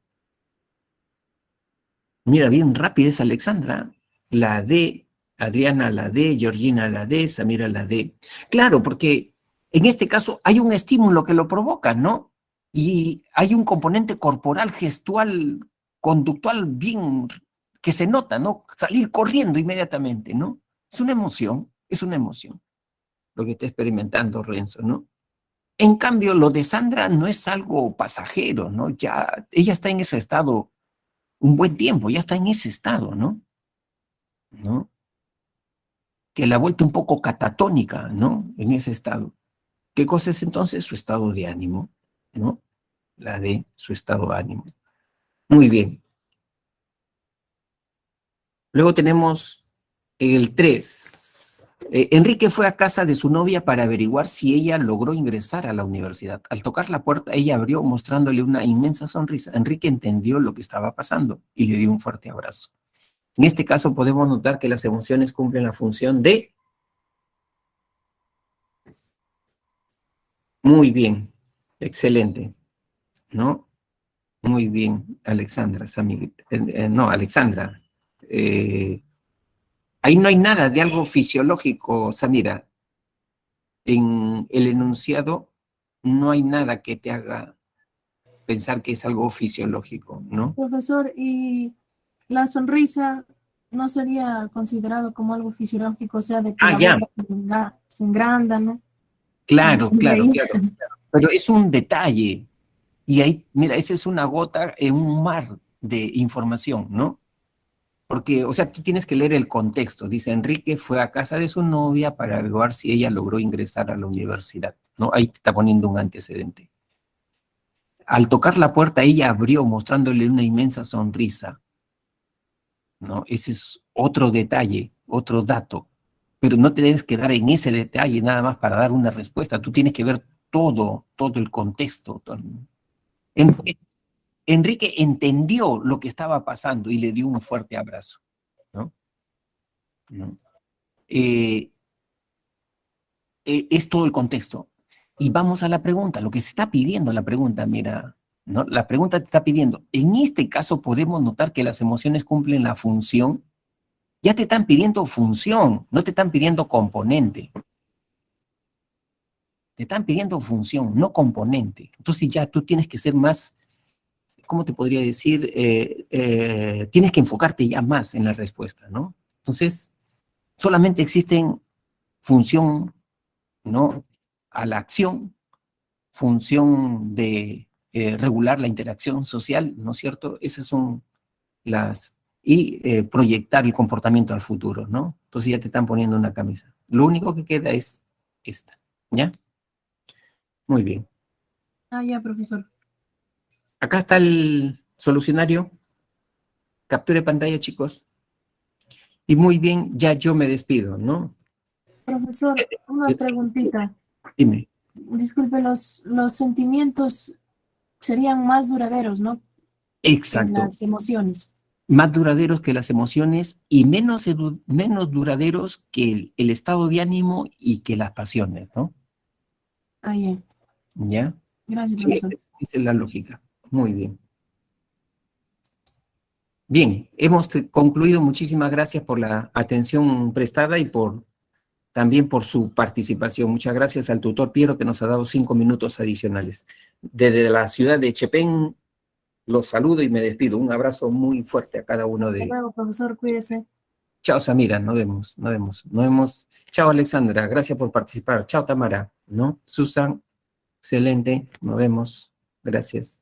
Mira, bien rápida es Alexandra. La D, Adriana la D, Georgina la D, Samira la D. Claro, porque en este caso hay un estímulo que lo provoca, ¿no? Y hay un componente corporal, gestual, conductual bien que se nota, ¿no? Salir corriendo inmediatamente, ¿no? Es una emoción lo que está experimentando Renzo, ¿no? En cambio, lo de Sandra no es algo pasajero, ¿no? Ya, ella está en ese estado un buen tiempo, ya está en ese estado, ¿no? ¿No? Que la ha vuelto un poco catatónica, ¿no? En ese estado. ¿Qué cosa es entonces su estado de ánimo? ¿No? La de su estado de ánimo. Muy bien. Luego tenemos el 3. Enrique fue a casa de su novia para averiguar si ella logró ingresar a la universidad. Al tocar la puerta, ella abrió mostrándole una inmensa sonrisa. Enrique entendió lo que estaba pasando y le dio un fuerte abrazo. En este caso podemos notar que las emociones cumplen la función de... Muy bien, excelente, ¿no? Muy bien, Alexandra, no, Alexandra. eh, Ahí no hay nada de algo fisiológico, Samira. En el enunciado no hay nada que te haga pensar que es algo fisiológico, ¿no? Profesor, ¿y la sonrisa no sería considerado como algo fisiológico? O sea, de que la Ya, boca se engranda, ¿no? claro, claro, Sonreír. claro. Pero es un detalle. Y ahí, mira, esa es una gota en un mar de información, ¿no? Porque, o sea, tú tienes que leer el contexto. Dice, Enrique fue a casa de su novia para averiguar si ella logró ingresar a la universidad, ¿no? Ahí te está poniendo un antecedente. Al tocar la puerta, ella abrió mostrándole una inmensa sonrisa, ¿no? Ese es otro detalle, otro dato. Pero no te debes quedar en ese detalle nada más para dar una respuesta. Tú tienes que ver todo el contexto. Enrique entendió lo que estaba pasando y le dio un fuerte abrazo, ¿no? ¿No? Es todo el contexto. Y vamos a la pregunta, lo que se está pidiendo la pregunta, mira, ¿no? La pregunta te está pidiendo, en este caso podemos notar que las emociones cumplen la función, ya te están pidiendo función, no te están pidiendo componente. Te están pidiendo función, no componente. Entonces ya tú tienes que ser más, ¿cómo te podría decir? Tienes que enfocarte ya más en la respuesta, ¿no? Entonces, solamente existen función, ¿no? A la acción, función de regular la interacción social, ¿no es cierto? Esas son las... y proyectar el comportamiento al futuro, ¿no? Entonces ya te están poniendo una camisa. Lo único que queda es esta, ¿ya? Muy bien. Ah, ya, profesor. Acá está el solucionario. Capture pantalla, chicos. Y muy bien, ya yo me despido, ¿no? Profesor, una Sí, preguntita. dime. Disculpe, los sentimientos serían más duraderos, ¿no? Que Exacto. las emociones. Más duraderos que las emociones y menos duraderos que el estado de ánimo y que las pasiones, ¿no? Ah, ya. ¿Ya? Gracias, Sí, profesor. esa es la lógica. Muy bien. Bien, hemos concluido. Muchísimas gracias por la atención prestada y también por su participación. Muchas gracias al tutor Piero que nos ha dado 5 minutos adicionales. Desde la ciudad de Chepén, los saludo y me despido. Un abrazo muy fuerte a cada uno Hasta de... luego, profesor. Cuídese. Chao, Samira, nos vemos, nos vemos, nos vemos. Chao, Alexandra, gracias por participar. Chao, Tamara, ¿no? Susan, excelente, nos vemos. Gracias.